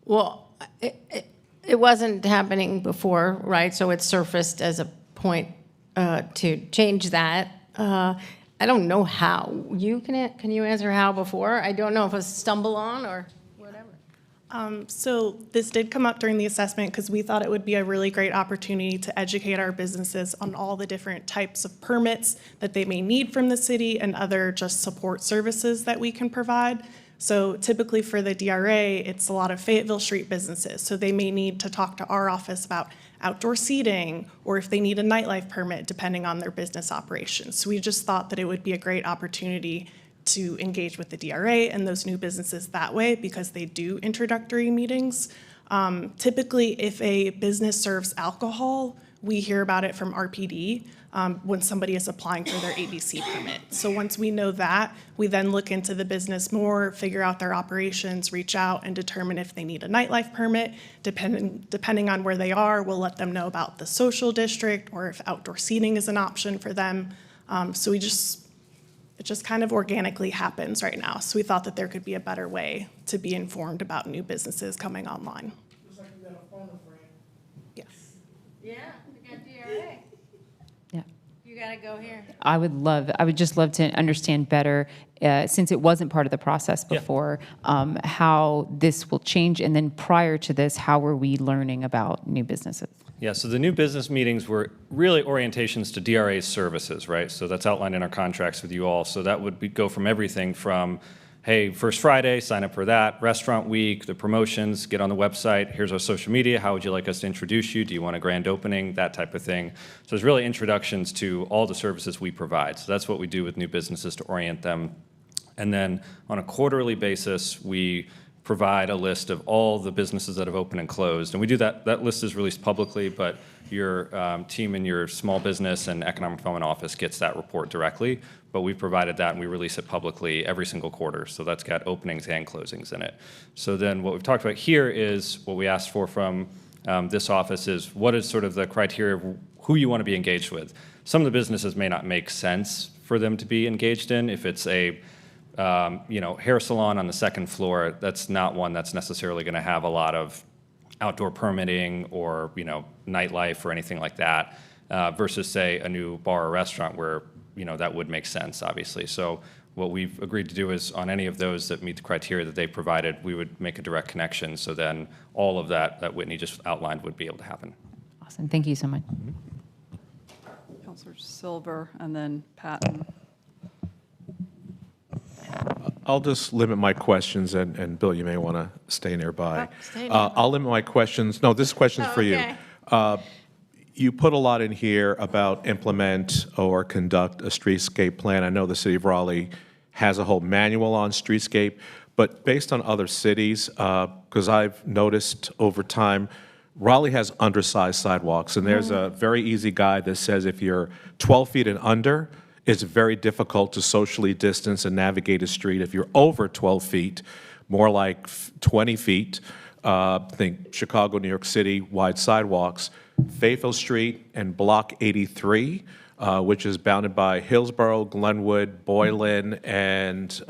Well, it wasn't happening before, right? So it surfaced as a point to change that. I don't know how. Can you answer how before? I don't know if it was stumble on or whatever. So this did come up during the assessment because we thought it would be a really great opportunity to educate our businesses on all the different types of permits that they may need from the city and other just support services that we can provide. So typically for the DRA, it's a lot of Fayetteville Street businesses. So they may need to talk to our office about outdoor seating or if they need a nightlife permit, depending on their business operations. So we just thought that it would be a great opportunity to engage with the DRA and those new businesses that way because they do introductory meetings. Typically, if a business serves alcohol, we hear about it from RPD when somebody is applying for their ABC permit. So once we know that, we then look into the business more, figure out their operations, reach out and determine if they need a nightlife permit. Depending on where they are, we'll let them know about the social district or if outdoor seating is an option for them. So we just It just kind of organically happens right now. So we thought that there could be a better way to be informed about new businesses coming online. Yes. Yeah, we got DRA. Yeah. You gotta go here. I would just love to understand better, since it wasn't part of the process before, how this will change. And then prior to this, how were we learning about new businesses? Yeah, so the new business meetings were really orientations to DRA's services, right? So that's outlined in our contracts with you all. So that would go from everything from, hey, First Friday, sign up for that, Restaurant Week, the promotions, get on the website, here's our social media, how would you like us to introduce you? Do you want a grand opening? That type of thing. So it's really introductions to all the services we provide. So that's what we do with new businesses to orient them. And then on a quarterly basis, we provide a list of all the businesses that have opened and closed. And we do that, that list is released publicly, but your team in your small business and economic development office gets that report directly. But we've provided that and we release it publicly every single quarter. So that's got openings and closings in it. So then what we've talked about here is what we asked for from this office is what is sort of the criteria of who you want to be engaged with. Some of the businesses may not make sense for them to be engaged in. If it's a hair salon on the second floor, that's not one that's necessarily going to have a lot of outdoor permitting or, nightlife or anything like that, versus, say, a new bar or restaurant where, that would make sense, obviously. So what we've agreed to do is on any of those that meet the criteria that they provided, we would make a direct connection. So then all of that Whitney just outlined would be able to happen. Awesome. Thank you so much. Counselor Silver and then Patton. I'll just limit my questions, and Bill, you may want to stay nearby. stay nearby. I'll limit my questions. No, this question's for you. okay. You put a lot in here about implement or conduct a streetscape plan. I know the city of Raleigh has a whole manual on streetscape, but based on other cities, because I've noticed over time, Raleigh has undersized sidewalks, and there's a very easy guide that says if you're 12 feet and under, it's very difficult to socially distance and navigate a street. If you're over 12 feet, more like 20 feet, think Chicago, New York City, wide sidewalks, Fayetteville Street and Block 83, which is bounded by Hillsborough, Glenwood, Boylan, and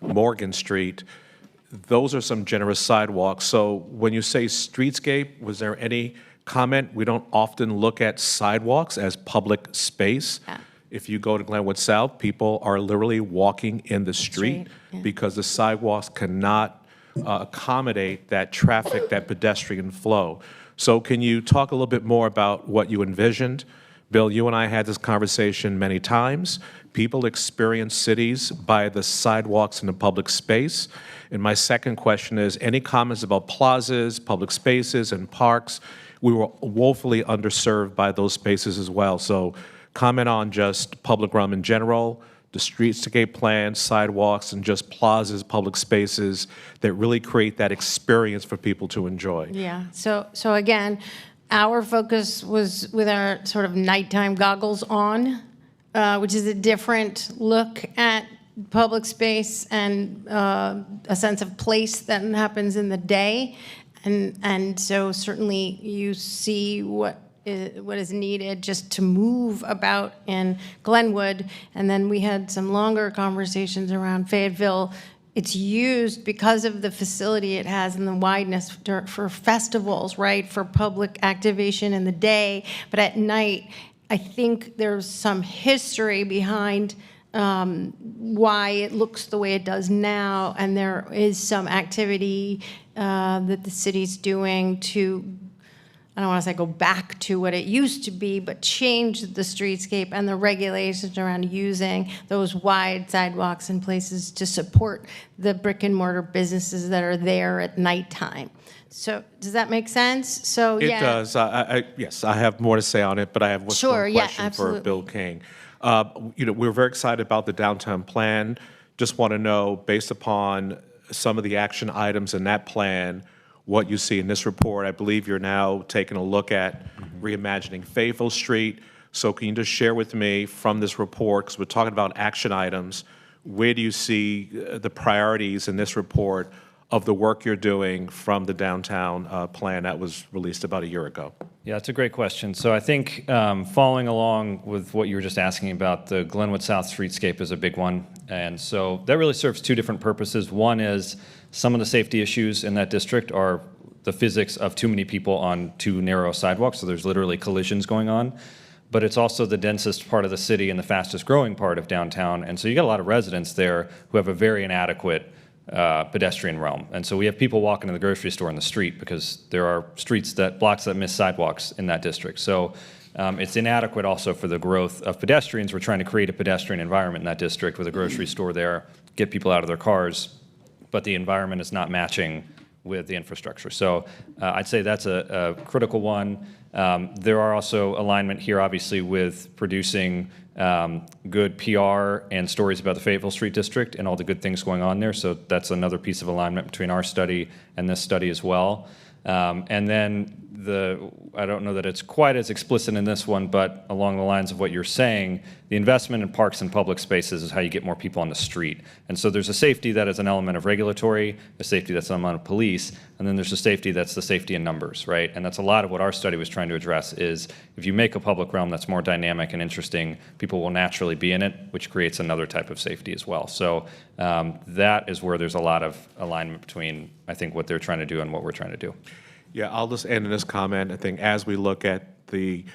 Morgan Street. Those are some generous sidewalks. So when you say streetscape, was there any comment? We don't often look at sidewalks as public space. Yeah. If you go to Glenwood South, people are literally walking in the street yeah. because the sidewalks cannot accommodate that traffic, that pedestrian flow. So can you talk a little bit more about what you envisioned? Bill, you and I had this conversation many times. People experience cities by the sidewalks in the public space. And my second question is, any comments about plazas, public spaces, and parks? We were woefully underserved by those spaces as well. So comment on just public realm in general, the streetscape plan, sidewalks, and just plazas, public spaces that really create that experience for people to enjoy. Yeah, so again, our focus was with our sort of nighttime goggles on, which is a different look at public space and a sense of place that happens in the day. And so certainly you see what is needed just to move about in Glenwood. And then we had some longer conversations around Fayetteville. It's used because of the facility it has and the wideness for festivals, right, for public activation in the day. But at night, I think there's some history behind why it looks the way it does now. And there is some activity that the city's doing to, I don't want to say go back to what it used to be, but change the streetscape and the regulations around using those wide sidewalks and places to support the brick and mortar businesses that are there at nighttime. So does that make sense? So It yeah. does. Yes, I have more to say on it, but I have one Sure, yeah, question for absolutely. Bill King. We're very excited about the downtown plan. Just want to know, based upon some of the action items in that plan, what you see in this report. I believe you're now taking a look at reimagining Fayetteville Street. So can you just share with me from this report, because we're talking about action items, where do you see the priorities in this report of the work you're doing from the downtown plan that was released about a year ago? Yeah, it's a great question. So I think following along with what you were just asking about, the Glenwood South streetscape is a big one. And so that really serves two different purposes. One is some of the safety issues in that district are the physics of too many people on too narrow sidewalks, so there's literally collisions going on. But it's also the densest part of the city and the fastest growing part of downtown. And so you got a lot of residents there who have a very inadequate pedestrian realm. And so we have people walking to the grocery store in the street because there are blocks that miss sidewalks in that district. So it's inadequate also for the growth of pedestrians. We're trying to create a pedestrian environment in that district with a grocery store there, get people out of their cars, but the environment is not matching with the infrastructure. So I'd say that's a critical one. There are also alignment here, obviously, with producing good PR and stories about the Fayetteville Street District and all the good things going on there. So that's another piece of alignment between our study and this study as well. And then I don't know that it's quite as explicit in this one, but along the lines of what you're saying, the investment in parks and public spaces is how you get more people on the street. And so there's a safety that is an element of regulatory, a safety that's an element of police, and then there's a safety that's the safety in numbers, right? And that's a lot of what our study was trying to address is if you make a public realm that's more dynamic and interesting, people will naturally be in it, which creates another type of safety as well. So that is where there's a lot of alignment between, I think, what they're trying to do and what we're trying to do. Yeah, I'll just end in this comment. I think as we look at the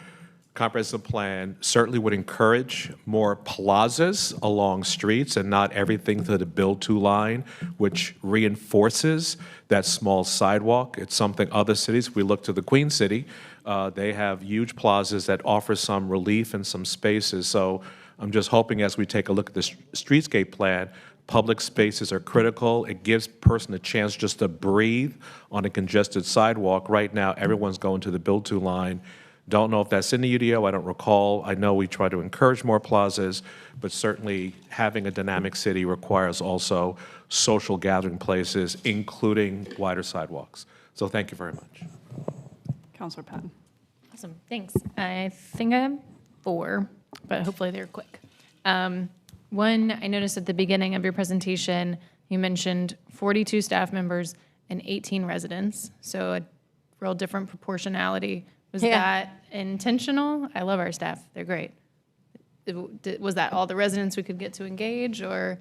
comprehensive plan, certainly would encourage more plazas along streets and not everything to the build-to line, which reinforces that small sidewalk. It's something other cities, we look to the Queen City, they have huge plazas that offer some relief and some spaces. So I'm just hoping as we take a look at the streetscape plan, public spaces are critical. It gives person a chance just to breathe on a congested sidewalk. Right now, everyone's going to the build-to line. Don't know if that's in the UDO, I don't recall. I know we try to encourage more plazas, but certainly having a dynamic city requires also social gathering places, including wider sidewalks. So thank you very much. Councilor Patton. Awesome, thanks. I think I have 4, but hopefully they're quick. One, I noticed at the beginning of your presentation, you mentioned 42 staff members and 18 residents, so a real different proportionality. Was that intentional? I love our staff, they're great. Was that all the residents we could get to engage, or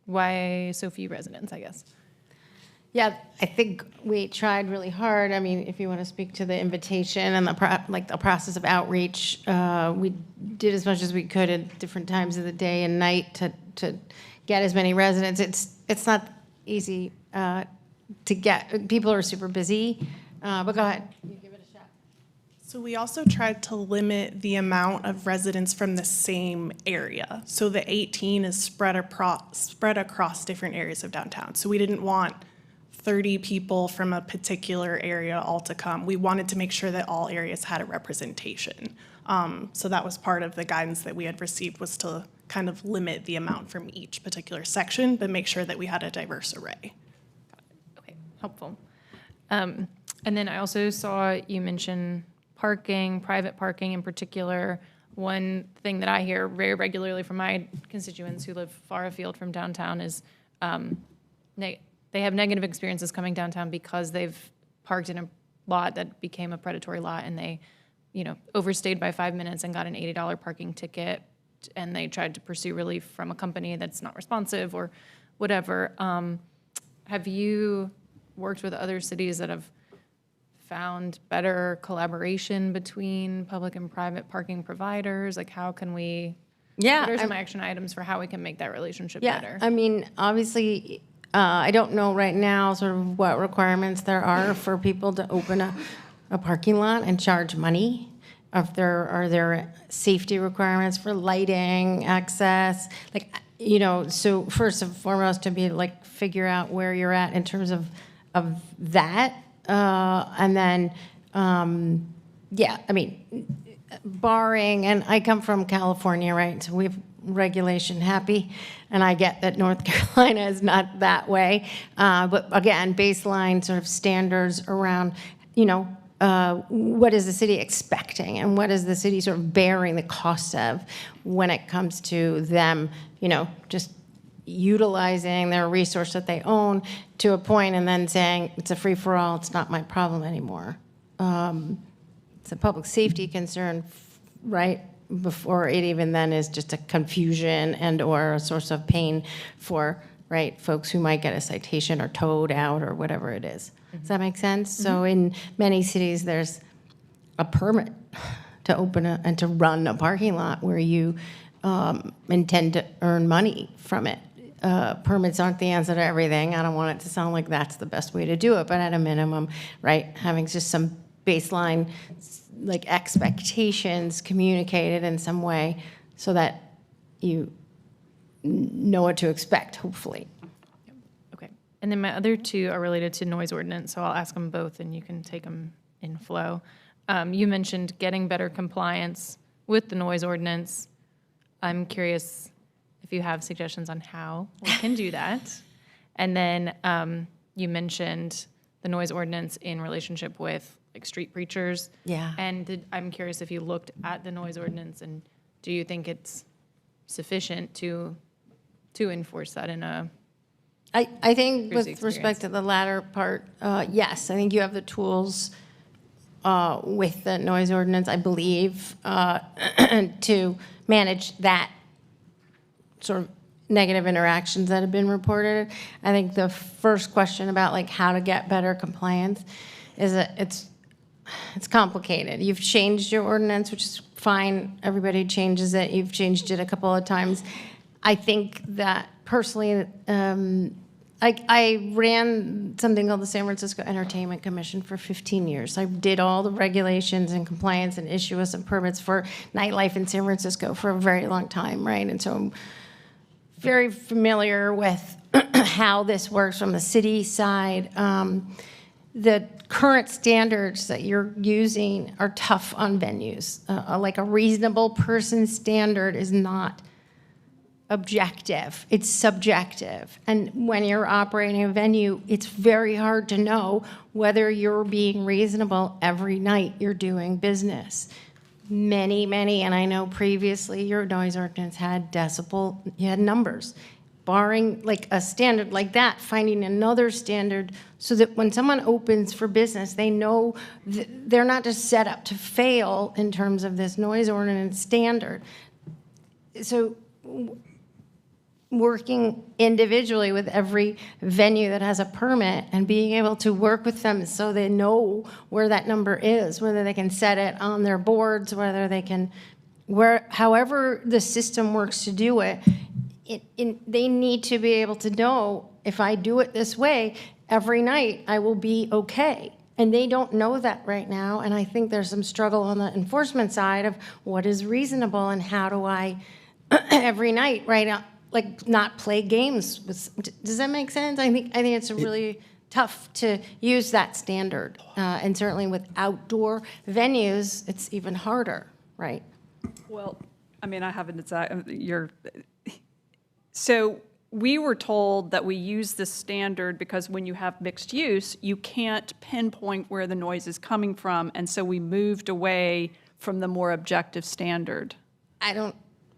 why so few residents, I guess? Yeah, I think we tried really hard. I mean, if you want to speak to the invitation and the process of outreach, we did as much as we could at different times of the day and night to get as many residents. It's not easy to get. People are super busy, but go ahead. You give it a shot. So we also tried to limit the amount of residents from the same area. So the 18 is spread across different areas of downtown. So we didn't want 30 people from a particular area all to come. We wanted to make sure that all areas had a representation. So that was part of the guidance that we had received, was to kind of limit the amount from each particular section, but make sure that we had a diverse array. Okay, helpful. And then I also saw you mention parking, private parking in particular. One thing that I hear very regularly from my constituents who live far afield from downtown is they have negative experiences coming downtown because they've parked in a lot that became a predatory lot, and they, overstayed by 5 minutes and got an $80 parking ticket, and they tried to pursue relief from a company that's not responsive or whatever. Have you worked with other cities that have found better collaboration between public and private parking providers? Like, how can we? Yeah, What are some action items for how we can make that relationship yeah, better? I mean, obviously, I don't know right now sort of what requirements there are for people to open a parking lot and charge money. Are there safety requirements for lighting, access? So first and foremost, to be figure out where you're at in terms of that. And then, barring, and I come from California, right? So we've regulation happy, and I get that North Carolina is not that way. But again, baseline sort of standards around, what is the city expecting and what is the city sort of bearing the cost of when it comes to them, just utilizing their resource that they own to a point and then saying, it's a free-for-all, it's not my problem anymore. It's a public safety concern, right? Before it even then is just a confusion and/or a source of pain for, right, folks who might get a citation or towed out or whatever it is. Does that make sense? So in many cities, there's a permit to open and to run a parking lot where you intend to earn money from it. Permits aren't the answer to everything. I don't want it to sound like that's the best way to do it, but at a minimum, right, having just some baseline like expectations communicated in some way so that you know what to expect, hopefully. Okay. And then my other two are related to noise ordinance, so I'll ask them both and you can take them in flow. You mentioned getting better compliance with the noise ordinance. I'm curious if you have suggestions on how we can do that. And then you mentioned the noise ordinance in relationship with like street preachers. Yeah. And I'm curious if you looked at the noise ordinance and do you think it's sufficient to enforce that in a I think Here's the with respect to the latter part, yes, I think you have the tools with the noise ordinance, I believe, to manage that sort of negative interactions that have been reported. I think the first question about like how to get better compliance is that it's complicated. You've changed your ordinance, which is fine. Everybody changes it. You've changed it a couple of times. I think that personally, I ran something called the San Francisco Entertainment Commission for 15 years. I did all the regulations and compliance and issuance of permits for nightlife in San Francisco for a very long time, right? And so I'm very familiar with how this works from the city side. The current standards that you're using are tough on venues. Like a reasonable person standard is not objective, it's subjective. And when you're operating a venue, it's very hard to know whether you're being reasonable every night you're doing business. Many, and I know previously your noise ordinance had you had numbers. Barring like a standard like that, finding another standard so that when someone opens for business, they know they're not just set up to fail in terms of this noise ordinance standard. So working individually with every venue that has a permit and being able to work with them so they know where that number is, whether they can set it on their boards, whether they can, however the system works to do it, they need to be able to know if I do it this way, every night I will be okay. And they don't know that right now, and I think there's some struggle on the enforcement side of what is reasonable and how do I every night, right, like not play games with, does that make sense? I think it's really tough to use that standard. And certainly with outdoor venues, it's even harder, right? Well, I mean, I haven't exactly, so we were told that we use this standard because when you have mixed use, you can't pinpoint where the noise is coming from, and so we moved away from the more objective standard. I don't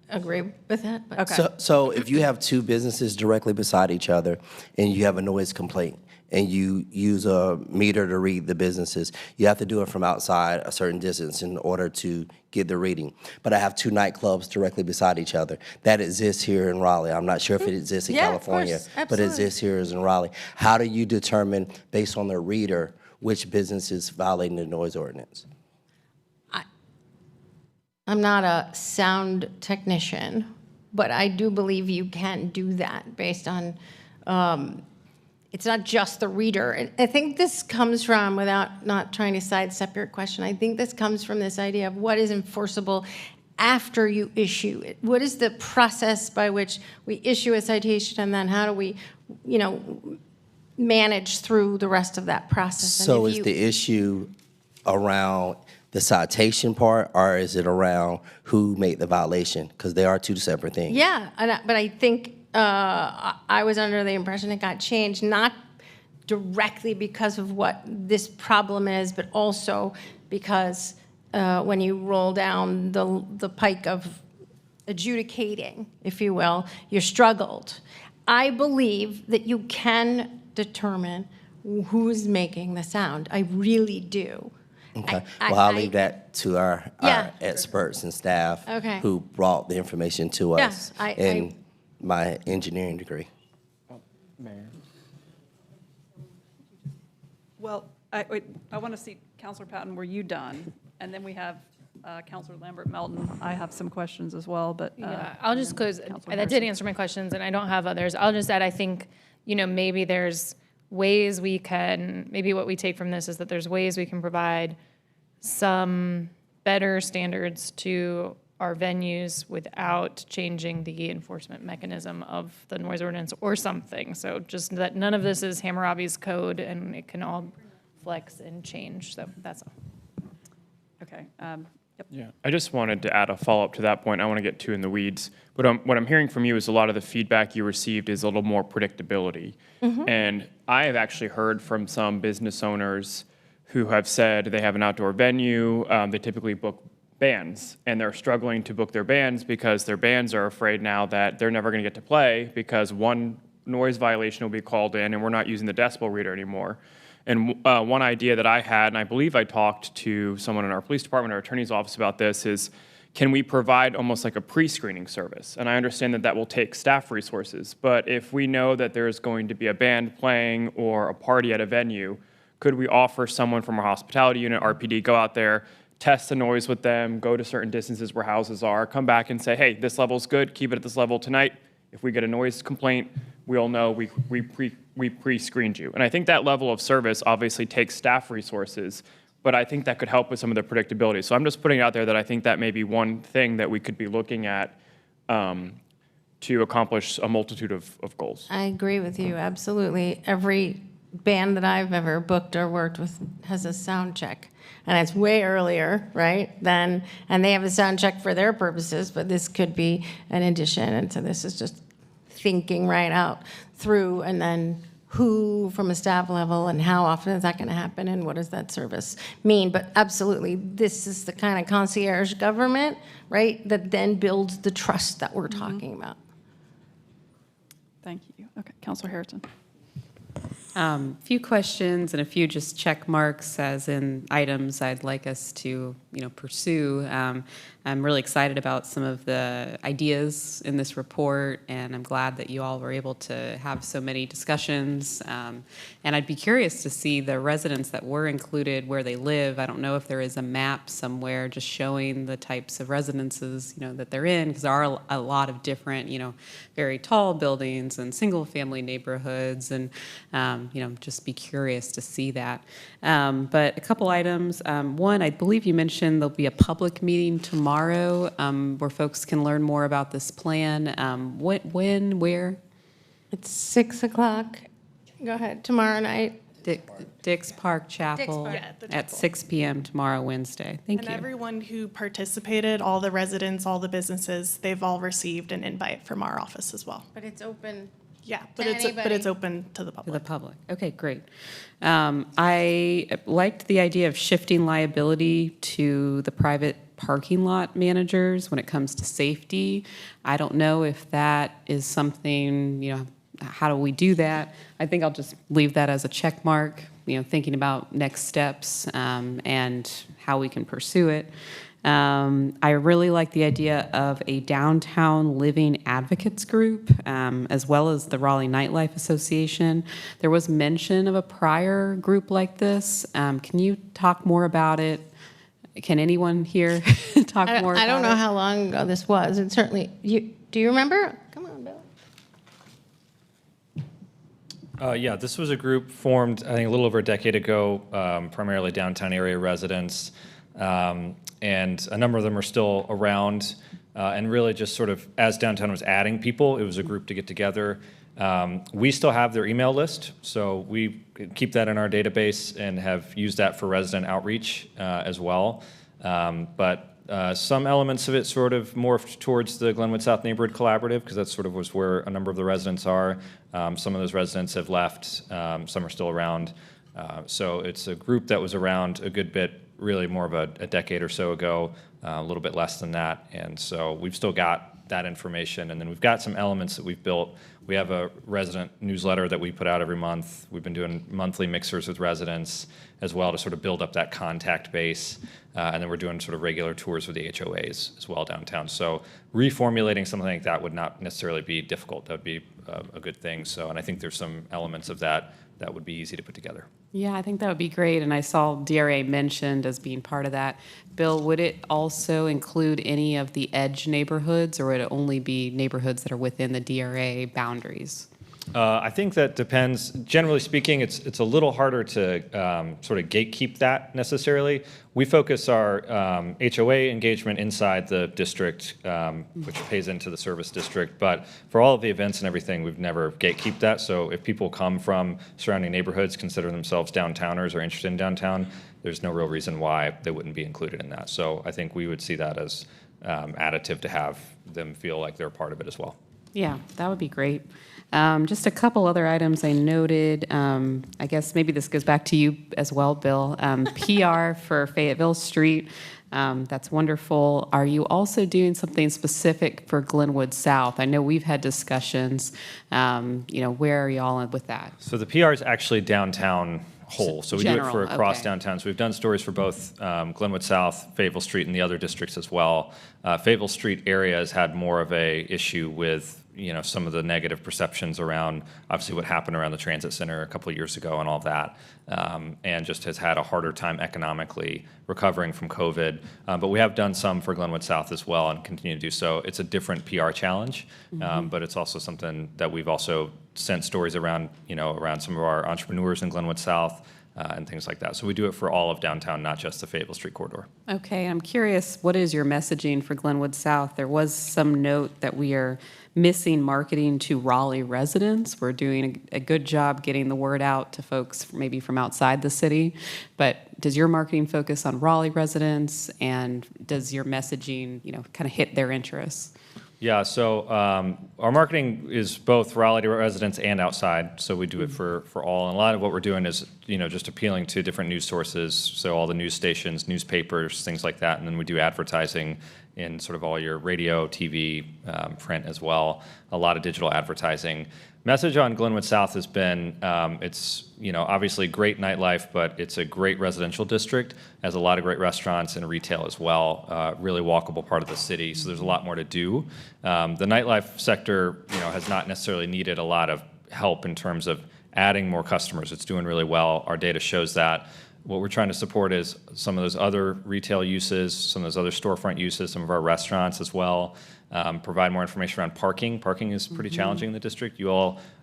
agree with that. But. Okay. So if you have two businesses directly beside each other and you have a noise complaint and you use a meter to read the businesses, you have to do it from outside a certain distance in order to get the reading. But I have two nightclubs directly beside each other. That exists here in Raleigh. I'm not sure if it exists in California, but it exists here in Raleigh. How do you determine, based on the reader, which business is violating the noise ordinance? I'm not a sound technician, but I do believe you can do that based on, it's not just the reader. And I think this comes from, without not trying to sidestep your question, I think this comes from this idea of what is enforceable after you issue it. What is the process by which we issue a citation, and then how do we, manage through the rest of that process? So is the issue around the citation part, or is it around who made the violation? Because they are two separate things. Yeah, but I think I was under the impression it got changed, not directly because of what this problem is, but also because when you roll down the pike of adjudicating, if you will, you struggled. I believe that you can determine who's making the sound. I really do. Okay, I- well, I'll I- leave that to our Yeah. experts and staff Okay. who brought the information to Yeah, us I- in my engineering degree. Well, I want to see, Counselor Patton, were you done? And then we have Counselor Lambert Melton. I have some questions as well, but. Yeah, I'll just and close, then Counselor that Harrison. did answer my questions, and I don't have others. I'll just add, I think, maybe there's ways we can, maybe what we take from this is that there's ways we can provide some better standards to our venues without changing the enforcement mechanism of the noise ordinance or something. So just that none of this is Hammurabi's code, and it can all flex and change, so that's all. Okay. Yep. Yeah, I just wanted to add a follow-up to that point. I want to get too in the weeds. But what I'm hearing from you is a lot of the feedback you received is a little more predictability. And I have actually heard from some business owners who have said they have an outdoor venue, they typically book bands, and they're struggling to book their bands because their bands are afraid now that they're never going to get to play because one noise violation will be called in and we're not using the decibel reader anymore. And one idea that I had, and I believe I talked to someone in our police department or attorney's office about this, is can we provide almost like a pre-screening service? And I understand that that will take staff resources, but if we know that there's going to be a band playing or a party at a venue, could we offer someone from our hospitality unit, RPD, go out there, test the noise with them, go to certain distances where houses are, come back and say, hey, this level's good, keep it at this level tonight. If we get a noise complaint, we'll know we pre-screened you. And I think that level of service obviously takes staff resources, but I think that could help with some of the predictability. So I'm just putting it out there that I think that may be one thing that we could be looking at to accomplish a multitude of goals. I agree with you, absolutely. Every band that I've ever booked or worked with has a sound check. And it's way earlier, right, and they have a sound check for their purposes, but this could be an addition. And so this is just thinking right out through, and then who from a staff level, and how often is that going to happen, and what does that service mean? But absolutely, this is the kind of concierge government, right, that then builds the trust that we're talking about. Thank you. Okay, Counselor Harrison. Few questions and a few just check marks, as in items I'd like us to, pursue. I'm really excited about some of the ideas in this report, and I'm glad that you all were able to have so many discussions. And I'd be curious to see the residents that were included, where they live. I don't know if there is a map somewhere just showing the types of residences, that they're in, because there are a lot of different, very tall buildings and single-family neighborhoods, and just be curious to see that. But a couple items. One, I believe you mentioned there'll be a public meeting tomorrow where folks can learn more about this plan. When, where? It's 6 o'clock. Go ahead, tomorrow night. Dix Park Chapel Yeah, at the at chapel. 6 p.m. tomorrow, Wednesday. Thank And you. everyone who participated, all the residents, all the businesses, they've all received an invite from our office as well. But it's open. Yeah, To anybody. it's open to the To public. the public. Okay, great. I liked the idea of shifting liability to the private parking lot managers when it comes to safety. I don't know if that is something, how do we do that? I think I'll just leave that as a check mark, thinking about next steps and how we can pursue it. I really like the idea of a downtown living advocates group, as well as the Raleigh Nightlife Association. There was mention of a prior group like this. Can you talk more about it? Can anyone here talk more about it? I don't know how long ago this was. And certainly, do you remember? Come on, Bill. Yeah, this was a group formed, I think, a little over a decade ago, primarily downtown area residents. And a number of them are still around. And really just sort of, as downtown was adding people, it was a group to get together. We still have their email list, so we keep that in our database and have used that for resident outreach as well. But some elements of it sort of morphed towards the Glenwood South Neighborhood Collaborative, because that sort of was where a number of the residents are. Some of those residents have left, some are still around. So it's a group that was around a good bit, really more of a decade or so ago, a little bit less than that. And so we've still got that information. And then we've got some elements that we've built. We have a resident newsletter that we put out every month. We've been doing monthly mixers with residents as well to sort of build up that contact base. And then we're doing sort of regular tours with the HOAs as well downtown. So reformulating something like that would not necessarily be difficult. That would be a good thing. So, and I think there's some elements of that that would be easy to put together. Yeah, I think that would be great. And I saw DRA mentioned as being part of that. Bill, would it also include any of the edge neighborhoods, or would it only be neighborhoods that are within the DRA boundaries? I think that depends. Generally speaking, it's a little harder to sort of gatekeep that necessarily. We focus our HOA engagement inside the district, which pays into the service district. But for all of the events and everything, we've never gatekeep that. So if people come from surrounding neighborhoods, consider themselves downtowners or interested in downtown, there's no real reason why they wouldn't be included in that. So I think we would see that as additive to have them feel like they're part of it as well. Yeah, that would be great. Just a couple other items I noted. I guess maybe this goes back to you as well, Bill. PR for Fayetteville Street. That's wonderful. Are you also doing something specific for Glenwood South? I know we've had discussions. Where are y'all with that? So the PR is actually downtown whole. So we do it for across okay. downtown. So we've done stories for both Glenwood South, Fayetteville Street, and the other districts as well. Fayetteville Street area has had more of a issue with some of the negative perceptions around obviously what happened around the transit center a couple of years ago and all that, and just has had a harder time economically recovering from COVID. But we have done some for Glenwood South as well and continue to do so. It's a different PR challenge, but it's also something that we've also sent stories around, around some of our entrepreneurs in Glenwood South and things like that. So we do it for all of downtown, not just the Fayetteville Street corridor. Okay, I'm curious, what is your messaging for Glenwood South? There was some note that we are missing marketing to Raleigh residents. We're doing a good job getting the word out to folks maybe from outside the city, but does your marketing focus on Raleigh residents, and does your messaging, kind of hit their interests? Yeah, so our marketing is both Raleigh residents and outside, so we do it for all. And a lot of what we're doing is, just appealing to different news sources, so all the news stations, newspapers, things like that. And then we do advertising in sort of all your radio, TV, print as well, a lot of digital advertising. Message on Glenwood South has been, it's obviously great nightlife, but it's a great residential district, has a lot of great restaurants and retail as well, really walkable part of the city, so there's a lot more to do. The nightlife sector, has not necessarily needed a lot of help in terms of adding more customers. It's doing really well. Our data shows that. What we're trying to support is some of those other retail uses, some of those other storefront uses, some of our restaurants as well. Provide more information around parking. Parking is pretty challenging in the district.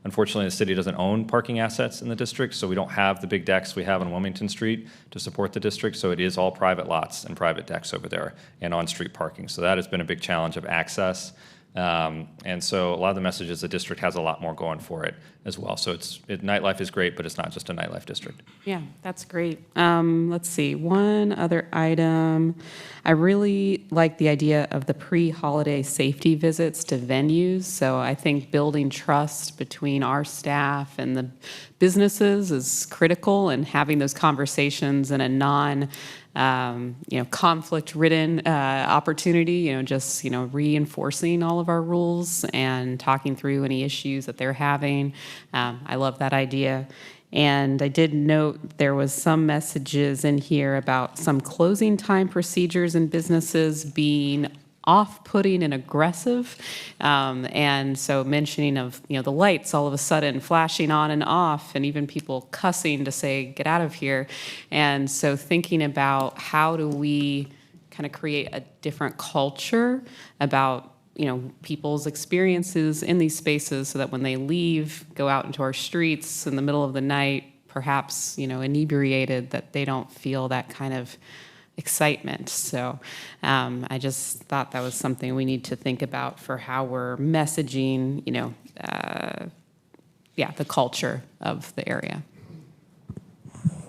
Unfortunately, the city doesn't own parking assets in the district, so we don't have the big decks we have on Wilmington Street to support the district, so it is all private lots and private decks over there and on-street parking. So that has been a big challenge of access. And so a lot of the messages, the district has a lot more going for it as well. So nightlife is great, but it's not just a nightlife district. Yeah, that's great. Let's see, one other item. I really like the idea of the pre-holiday safety visits to venues. So I think building trust between our staff and the businesses is critical, and having those conversations in a conflict-ridden opportunity, just, reinforcing all of our rules and talking through any issues that they're having. I love that idea. And I did note there was some messages in here about some closing time procedures in businesses being off-putting and aggressive, and so mentioning of the lights all of a sudden flashing on and off, and even people cussing to say get out of here. And so thinking about how do we kind of create a different culture about people's experiences in these spaces, so that when they leave, go out into our streets in the middle of the night, perhaps inebriated, that they don't feel that kind of excitement. So I just thought that was something we need to think about for how we're messaging, the culture of the area. All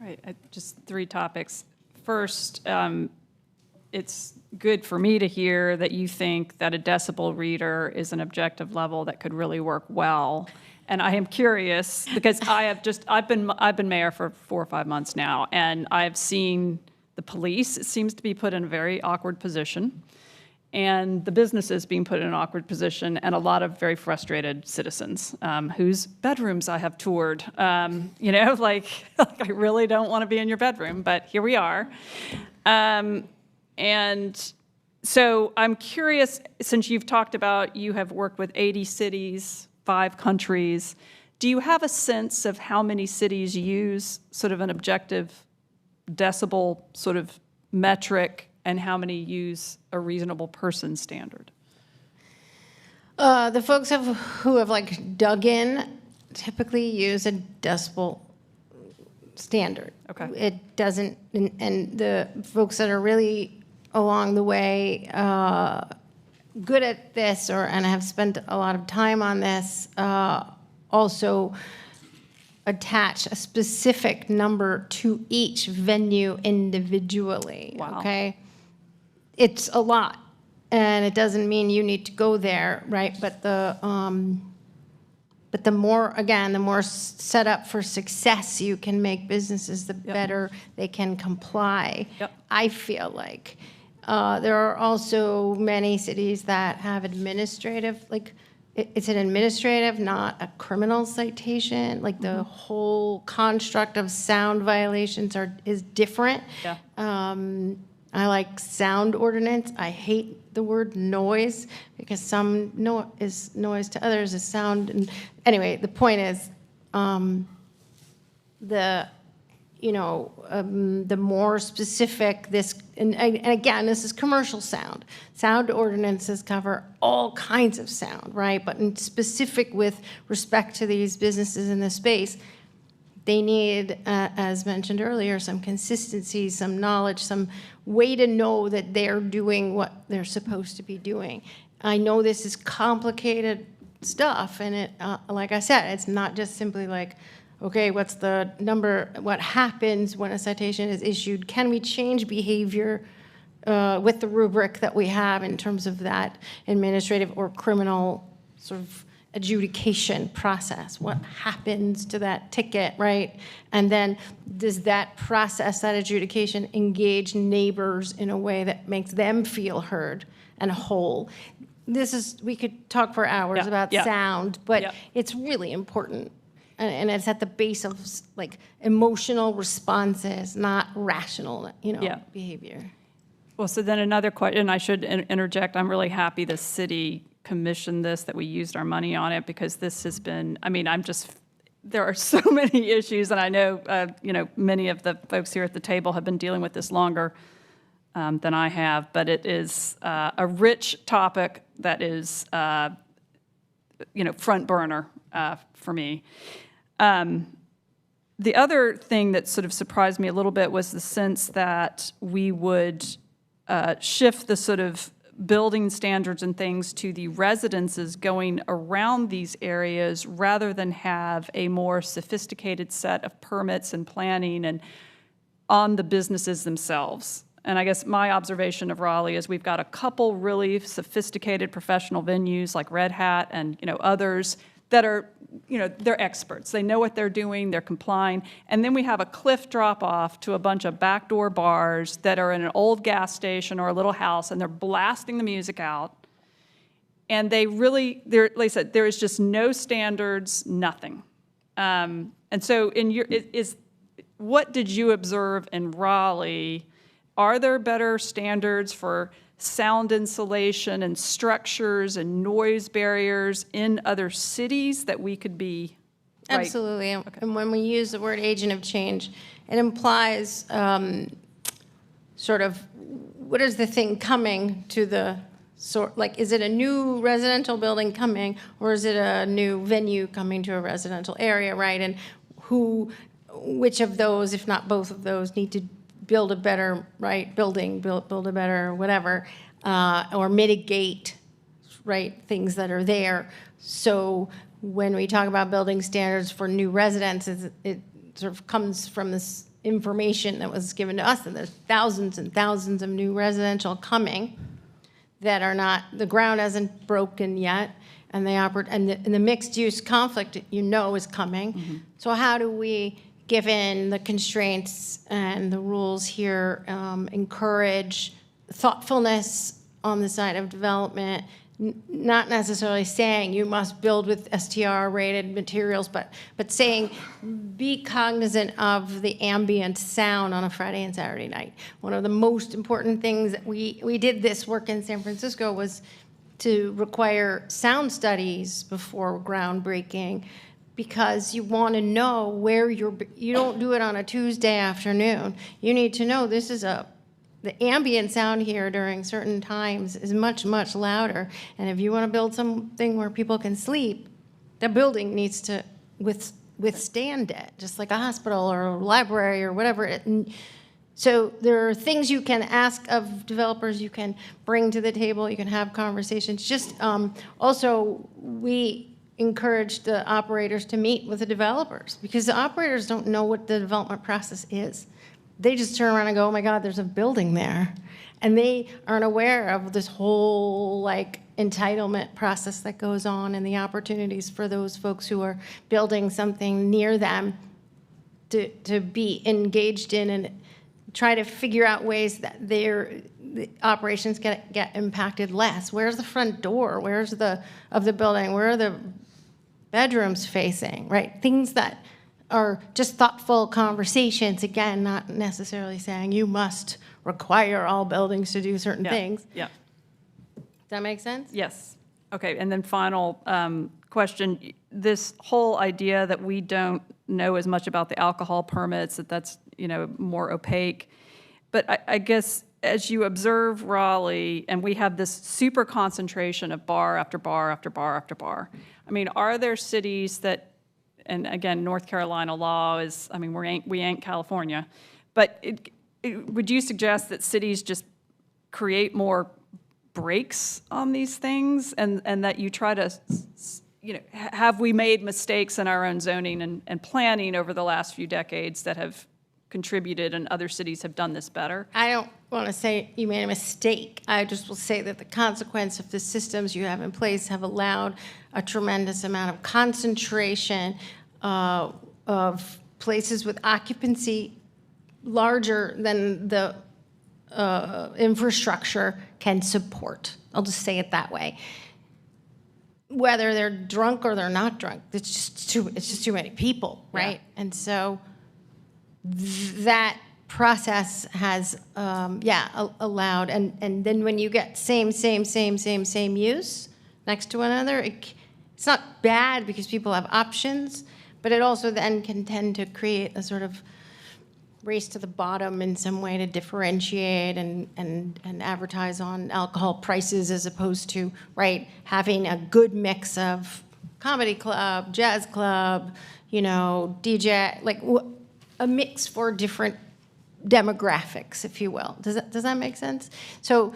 right, just 3 topics. First, it's good for me to hear that you think that a decibel reader is an objective level that could really work well. And I am curious because I've been mayor for 4 or 5 months now, and I've seen the police, it seems to be put in a very awkward position. and the businesses being put in an awkward position, and a lot of very frustrated citizens whose bedrooms I have toured. Like I really don't want to be in your bedroom, but here we are. And so I'm curious, since you've talked about you have worked with 80 cities, 5 countries, do you have a sense of how many cities use sort of an objective decibel sort of metric, and how many use a reasonable person standard? The folks who have like dug in typically use a decibel standard. Okay. It doesn't, and the folks that are really along the way good at this and have spent a lot of time on this also attach a specific number to each venue individually. Wow. Okay. It's a lot, and it doesn't mean you need to go there, right? But the more, again, the more set up for success you can make businesses, the better they can comply. Yep. I feel like there are also many cities that have administrative, like it's an administrative, not a criminal citation. Like the whole construct of sound violations is different. Yeah. I like sound ordinance. I hate the word noise because some is noise to others is sound. And anyway, the point is, the more specific this, and again, this is commercial sound. Sound ordinances cover all kinds of sound, right? But in specific with respect to these businesses in this space, they need, as mentioned earlier, some consistency, some knowledge, some way to know that they're doing what they're supposed to be doing. I know this is complicated stuff, and it, like I said, it's not just simply like, okay, what's the number, what happens when a citation is issued? Can we change behavior with the rubric that we have in terms of that administrative or criminal sort of adjudication process? What happens to that ticket, right? And then does that process, that adjudication, engage neighbors in a way that makes them feel heard and whole? We could talk for hours about sound, but it's really important. And it's at the base of like emotional responses, not rational, behavior. Well, so then another question, I should interject, I'm really happy the city commissioned this, that we used our money on it, because this has been, there are so many issues, and I know, many of the folks here at the table have been dealing with this longer than I have, but it is a rich topic that is, front burner for me. The other thing that sort of surprised me a little bit was the sense that we would shift the sort of building standards and things to the residences going around these areas rather than have a more sophisticated set of permits and planning and on the businesses themselves. And I guess my observation of Raleigh is we've got a couple really sophisticated professional venues like Red Hat and others that are, they're experts. They know what they're doing, they're complying. And then we have a cliff drop off to a bunch of backdoor bars that are in an old gas station or a little house, and they're blasting the music out. And like I said, there is just no standards, nothing. And so what did you observe in Raleigh? Are there better standards for sound insulation and structures and noise barriers in other cities that we could be? Right? Absolutely. And when we use the word agent of change, it implies sort of what is the thing coming to the like, is it a new residential building coming, or is it a new venue coming to a residential area, right? And which of those, if not both of those, need to build a better, building, build a better whatever, or mitigate, things that are there. So when we talk about building standards for new residences, it sort of comes from this information that was given to us, and there's thousands and thousands of new residential coming that are not, the ground hasn't broken yet, and they operate, and the mixed use conflict is coming. Mm-hmm. So how do we, given the constraints and the rules here, encourage thoughtfulness on the side of development, not necessarily saying you must build with STR-rated materials, but saying be cognizant of the ambient sound on a Friday and Saturday night. One of the most important things that we did this work in San Francisco was to require sound studies before groundbreaking, because you want to know where you don't do it on a Tuesday afternoon. You need to know this is the ambient sound here during certain times is much, much louder. And if you want to build something where people can sleep, the building needs to withstand it, just like a hospital or a library or whatever. And so there are things you can ask of developers, you can bring to the table, you can have conversations. Just also, we encourage the operators to meet with the developers, because the operators don't know what the development process is. They just turn around and go, oh my God, there's a building there. And they aren't aware of this whole entitlement process that goes on and the opportunities for those folks who are building something near them to be engaged in and try to figure out ways that the operations get impacted less. Where's the front door? Where's of the building? Where are the bedrooms facing, right? Things that are just thoughtful conversations, again, not necessarily saying you must require all buildings to do certain things. Yeah. Does that make sense? Yes. Okay, and then final question. This whole idea that we don't know as much about the alcohol permits, that's more opaque. But I guess as you observe Raleigh, and we have this super concentration of bar after bar after bar after bar, I mean, are there cities that, and again, North Carolina law is, I mean, we ain't California, but would you suggest that cities just create more brakes on these things, and that you try to, have we made mistakes in our own zoning and planning over the last few decades that have contributed and other cities have done this better? I don't want to say you made a mistake. I just will say that the consequence of the systems you have in place have allowed a tremendous amount of concentration of places with occupancy larger than the infrastructure can support. I'll just say it that way. Whether they're drunk or they're not drunk, it's just too many people, right? Yeah. And so that process has, allowed, and then when you get same use next to one another, it's not bad because people have options, but it also then can tend to create a sort of race to the bottom in some way to differentiate and advertise on alcohol prices, as opposed to, right, having a good mix of comedy club, jazz club, DJ, a mix for different demographics, if you will. Does that make sense? So,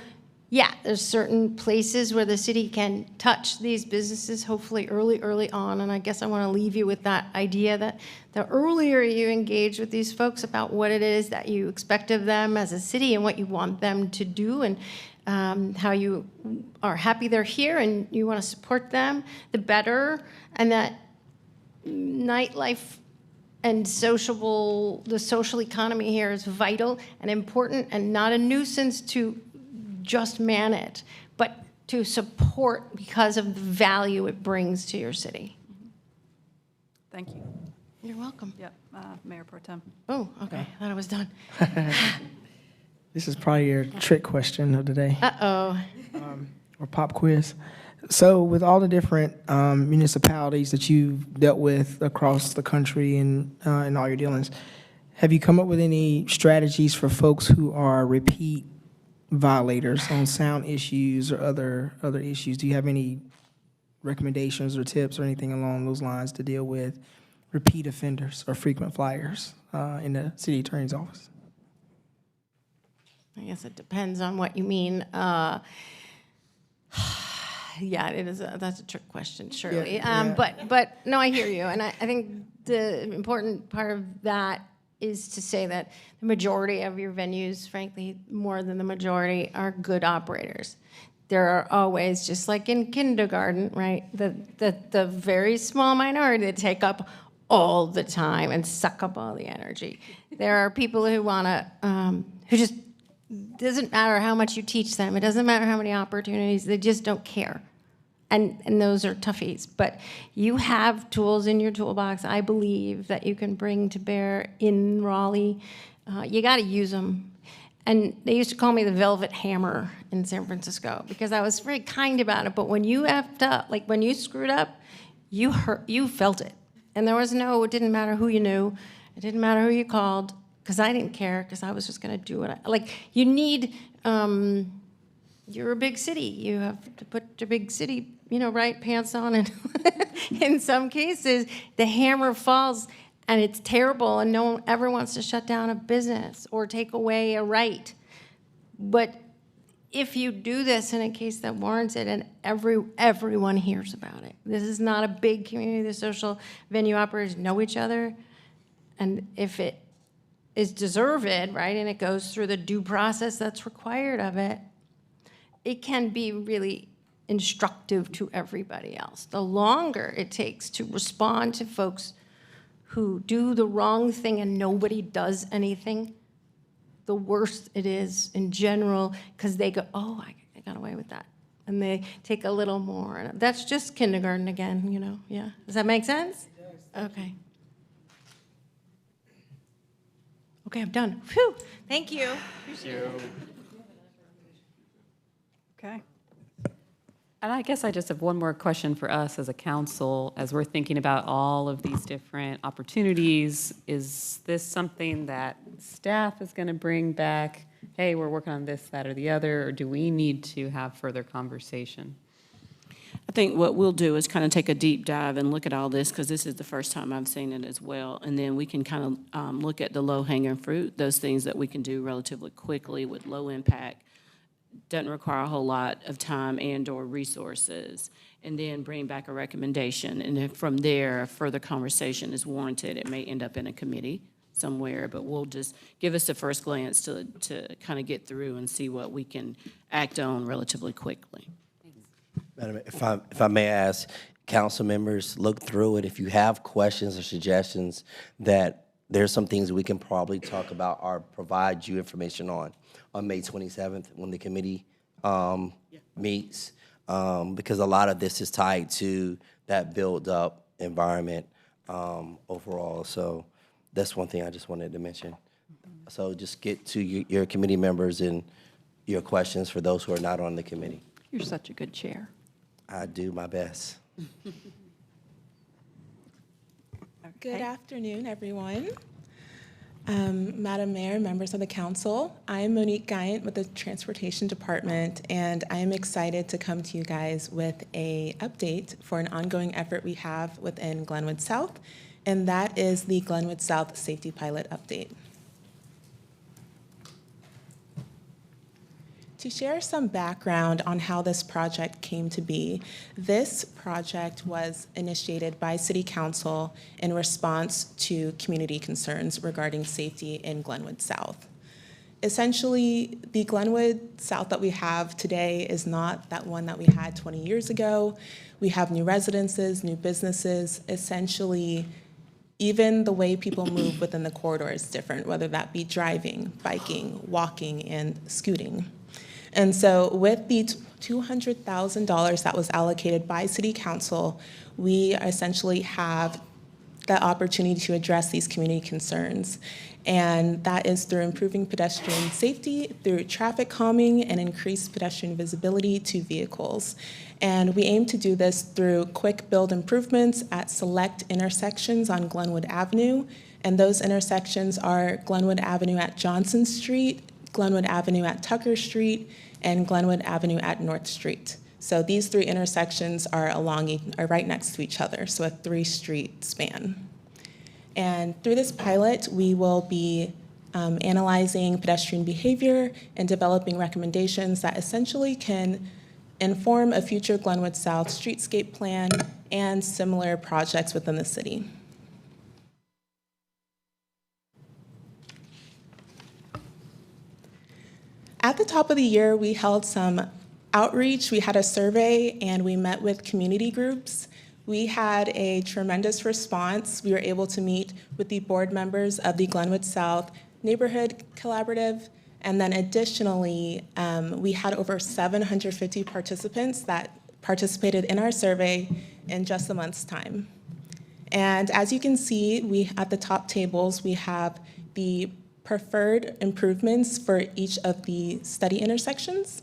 yeah, there's certain places where the city can touch these businesses, hopefully early on, and I guess I want to leave you with that idea that the earlier you engage with these folks about what it is that you expect of them as a city and what you want them to do, and how you are happy they're here and you want to support them, the better, and that nightlife and the social economy here is vital and important and not a nuisance to just manage, but to support because of the value it brings to your city. Thank you. You're welcome. Yep, Mayor Pro Tem. Oh, okay, I thought I was done. This is probably your trick question of the day. Uh-oh. Or pop quiz. So with all the different municipalities that you've dealt with across the country and in all your dealings, have you come up with any strategies for folks who are repeat violators on sound issues or other issues? Do you have any recommendations or tips or anything along those lines to deal with repeat offenders or frequent flyers in the city attorney's office? I guess it depends on what you mean. Yeah, that's a trick question, surely. Yeah. But no, I hear you, and I think the important part of that is to say that the majority of your venues, frankly, more than the majority, are good operators. There are always, just like in kindergarten, right, the very small minority that take up all the time and suck up all the energy. There are people who want to, who just Doesn't matter how much you teach them. It doesn't matter how many opportunities. They just don't care. And those are toughies. But you have tools in your toolbox, I believe, that you can bring to bear in Raleigh. You got to use them. And they used to call me the Velvet Hammer in San Francisco because I was very kind about it. But when you effed up, like when you screwed up, you felt it. And it didn't matter who you knew. It didn't matter who you called because I didn't care because I was just going to do what you need. You're a big city. You have to put your big city, right pants on. And in some cases, the hammer falls and it's terrible and no one ever wants to shut down a business or take away a right. But if you do this in a case that warrants it and everyone hears about it, this is not a big community. The social venue operators know each other. And if it is deserved, right, and it goes through the due process that's required of it, it can be really instructive to everybody else. The longer it takes to respond to folks who do the wrong thing and nobody does anything, the worse it is in general, because they go, oh, I got away with that. And they take a little more. That's just kindergarten again, yeah. Does that make sense? It does. Okay. Okay, I'm done. Whew, thank you. Okay. And I guess I just have one more question for us as a council, as we're thinking about all of these different opportunities. Is this something that staff is going to bring back? Hey, we're working on this, that, or the other, or do we need to have further conversation? I think what we'll do is kind of take a deep dive and look at all this, because this is the first time I've seen it as well. And then we can kind of look at the low-hanging fruit, those things that we can do relatively quickly with low impact, doesn't require a whole lot of time and/or resources, and then bring back a recommendation. And if from there, further conversation is warranted, it may end up in a committee somewhere, but we'll just give us a first glance to kind of get through and see what we can act on relatively quickly. Madam, if I may ask, council members, look through it. If you have questions or suggestions that there's some things we can probably talk about or provide you information on May 27th when the committee meets, because a lot of this is tied to that build-up environment overall. So that's one thing I just wanted to mention. So just get to your committee members and your questions for those who are not on the committee. You're such a good chair. I do my best. Good afternoon, everyone. Madam Mayor, members of the council, I am Monique Guyant with the Transportation Department, and I am excited to come to you guys with an update for an ongoing effort we have within Glenwood South, and that is the Glenwood South Safety Pilot Update. To share some background on how this project came to be, this project was initiated by City Council in response to community concerns regarding safety in Glenwood South. Essentially, the Glenwood South that we have today is not that one that we had 20 years ago. We have new residences, new businesses. Essentially, even the way people move within the corridor is different, whether that be driving, biking, walking, and scooting. And so with the $200,000 that was allocated by City Council, we essentially have the opportunity to address these community concerns. And that is through improving pedestrian safety, through traffic calming, and increased pedestrian visibility to vehicles. And we aim to do this through quick build improvements at select intersections on Glenwood Avenue. And those intersections are Glenwood Avenue at Johnson Street, Glenwood Avenue at Tucker Street, and Glenwood Avenue at North Street. So these three intersections are right next to each other, so a 3-street span. And through this pilot, we will be analyzing pedestrian behavior and developing recommendations that essentially can inform a future Glenwood South streetscape plan and similar projects within the city. At the top of the year, we held some outreach. We had a survey and we met with community groups. We had a tremendous response. We were able to meet with the board members of the Glenwood South Neighborhood Collaborative, And then additionally, we had over 750 participants that participated in our survey in just a month's time. And as you can see, at the top tables, we have the preferred improvements for each of the study intersections.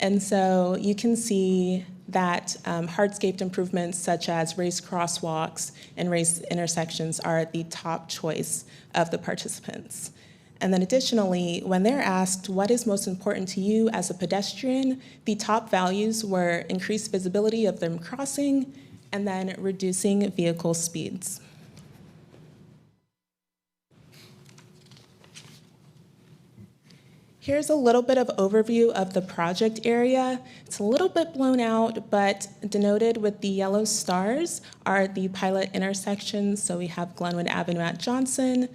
And so you can see that hardscaped improvements such as raised crosswalks and raised intersections are the top choice of the participants. And then additionally, when they're asked what is most important to you as a pedestrian, the top values were increased visibility of them crossing and then reducing vehicle speeds. Here's a little bit of overview of the project area. It's a little bit blown out, but denoted with the yellow stars are the pilot intersections. So we have Glenwood Avenue at Johnson,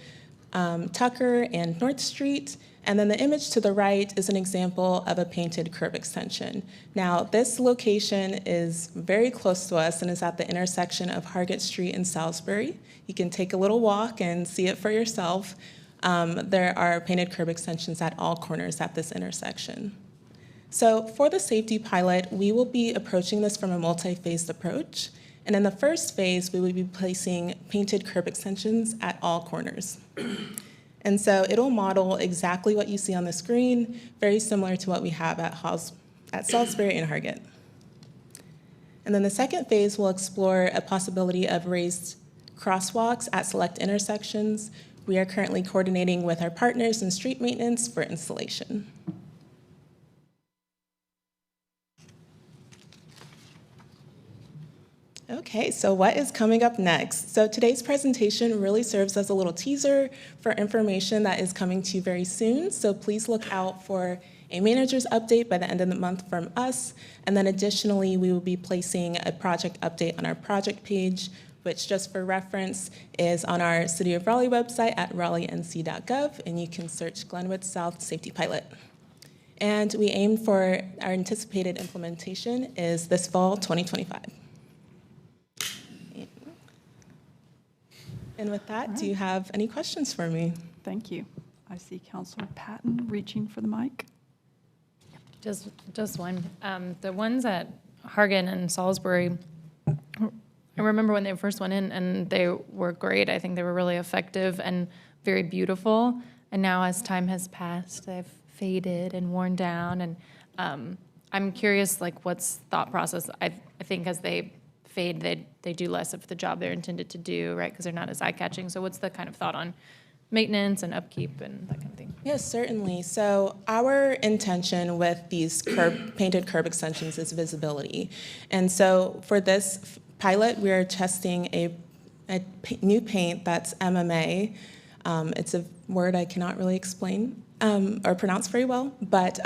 Tucker, and North Street. And then the image to the right is an example of a painted curb extension. Now, this location is very close to us and is at the intersection of Hargett Street and Salisbury. You can take a little walk and see it for yourself. There are painted curb extensions at all corners at this intersection. So for the safety pilot, we will be approaching this from a multi-phased approach. And in the first phase, we will be placing painted curb extensions at all corners. And so it'll model exactly what you see on the screen, very similar to what we have at Salisbury and Hargett. And then the second phase will explore a possibility of raised crosswalks at select intersections. We are currently coordinating with our partners in street maintenance for installation. Okay, so what is coming up next? So today's presentation really serves as a little teaser for information that is coming to you very soon. So please look out for a manager's update by the end of the month from us. And then additionally, we will be placing a project update on our project page, which just for reference is on our City of Raleigh website at raleighnc.gov, and you can search Glenwood South Safety Pilot. And we aim for our anticipated implementation is this fall 2025. And with that, do you have any questions for me? Thank you. I see Councilor Patton reaching for the mic. Just one. The ones at Hargett and Salisbury, I remember when they first went in and they were great. I think they were really effective and very beautiful. And now as time has passed, they've faded and worn down. And I'm curious, like, what's thought process? I think as they fade, they do less of the job they're intended to do, right? Because they're not as eye-catching. So what's the kind of thought on maintenance and upkeep and that kind of thing? Yes, certainly. So our intention with these painted curb extensions is visibility. And so for this pilot, we are testing a new paint that's MMA. It's a word I cannot really explain or pronounce very well, but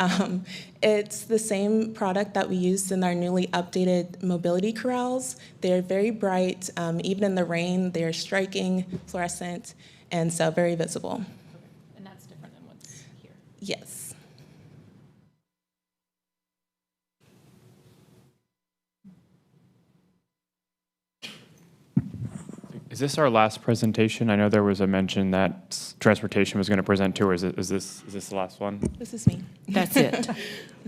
it's the same product that we used in our newly updated mobility corrals. They're very bright, even in the rain, they're striking, fluorescent, and so very visible. And that's different than what's here? Yes. Is this our last presentation? I know there was a mention that transportation was going to present too, or is this the last one? This is me. That's it.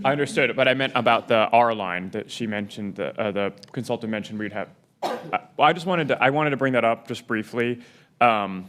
I understood, but I meant about the R line that she mentioned, the consultant mentioned we'd have. I wanted to bring that up just briefly.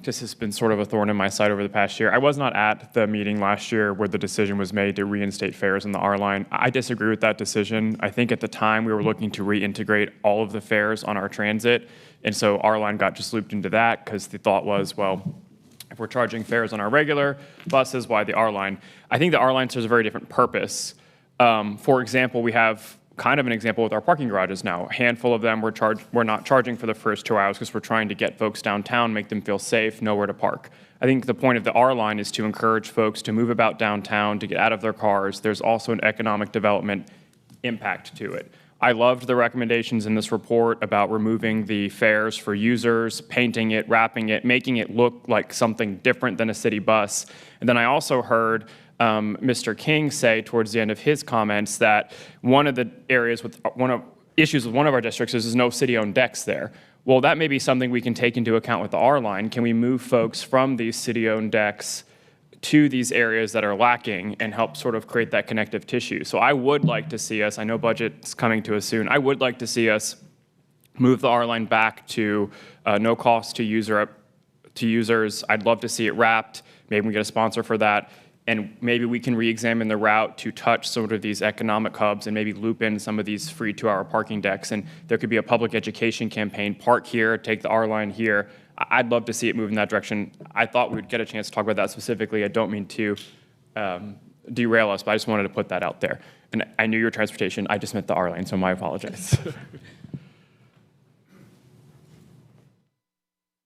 This has been sort of a thorn in my side over the past year. I was not at the meeting last year where the decision was made to reinstate fares in the R line. I disagree with that decision. I think at the time we were looking to reintegrate all of the fares on our transit, and so R line got just looped into that because the thought was, well, if we're charging fares on our regular buses, why the R line? I think the R line serves a very different purpose. For example, we have kind of an example with our parking garages now. A handful of them we're not charging for the first 2 hours because we're trying to get folks downtown, make them feel safe, know where to park. I think the point of the R line is to encourage folks to move about downtown, to get out of their cars. There's also an economic development impact to it. I loved the recommendations in this report about removing the fares for users, painting it, wrapping it, making it look like something different than a city bus. And then I also heard Mr. King say towards the end of his comments that one of the areas with issues with one of our districts is there's no city-owned decks there. Well, that may be something we can take into account with the R line. Can we move folks from these city-owned decks to these areas that are lacking and help sort of create that connective tissue. So I would like to see us, I know budget's coming to us soon, I would like to see us move the R line back to no cost to users. I'd love to see it wrapped. Maybe we get a sponsor for that. And maybe we can re-examine the route to touch sort of these economic hubs and maybe loop in some of these free 2-hour parking decks. And there could be a public education campaign, park here, take the R line here. I'd love to see it move in that direction. I thought we'd get a chance to talk about that specifically. I don't mean to derail us, but I just wanted to put that out there. And I knew your transportation. I just meant the R lane, so my apologies.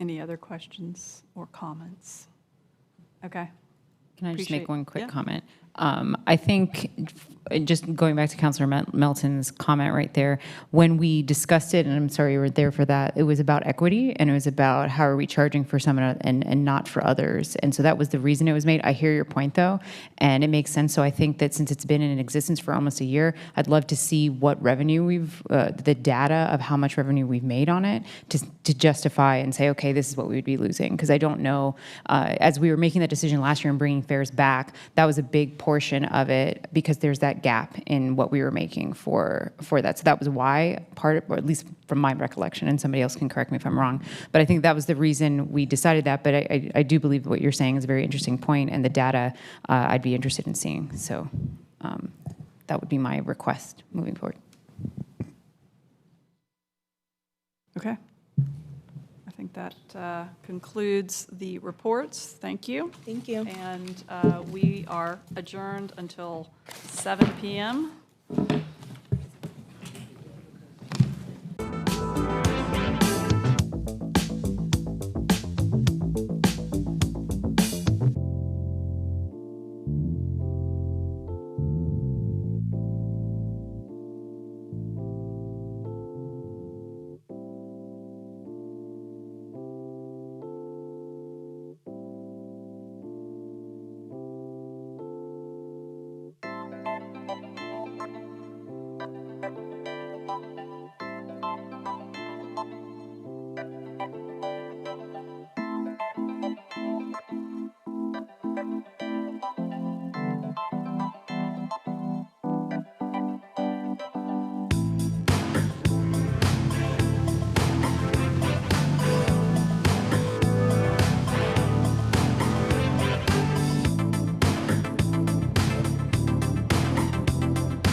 Any other questions or comments? Okay. Can I just make one quick yeah. comment? I think, just going back to Councilor Melton's comment right there, when we discussed it, and I'm sorry you weren't there for that, it was about equity, and it was about how are we charging for some and not for others. And so that was the reason it was made. I hear your point, though, and it makes sense. So I think that since it's been in existence for almost a year, I'd love to see what revenue the data of how much revenue we've made on it to justify and say, okay, this is what we would be losing. Because I don't know, as we were making that decision last year and bringing fares back, that was a big portion of it because there's that gap in what we were making for that. So that was why or at least from my recollection, and somebody else can correct me if I'm wrong, but I think that was the reason we decided that. But I do believe what you're saying is a very interesting point, and the data I'd be interested in seeing. So that would be my request moving forward. Okay. I think that concludes the reports. Thank you. Thank you. And we are adjourned until 7 p.m.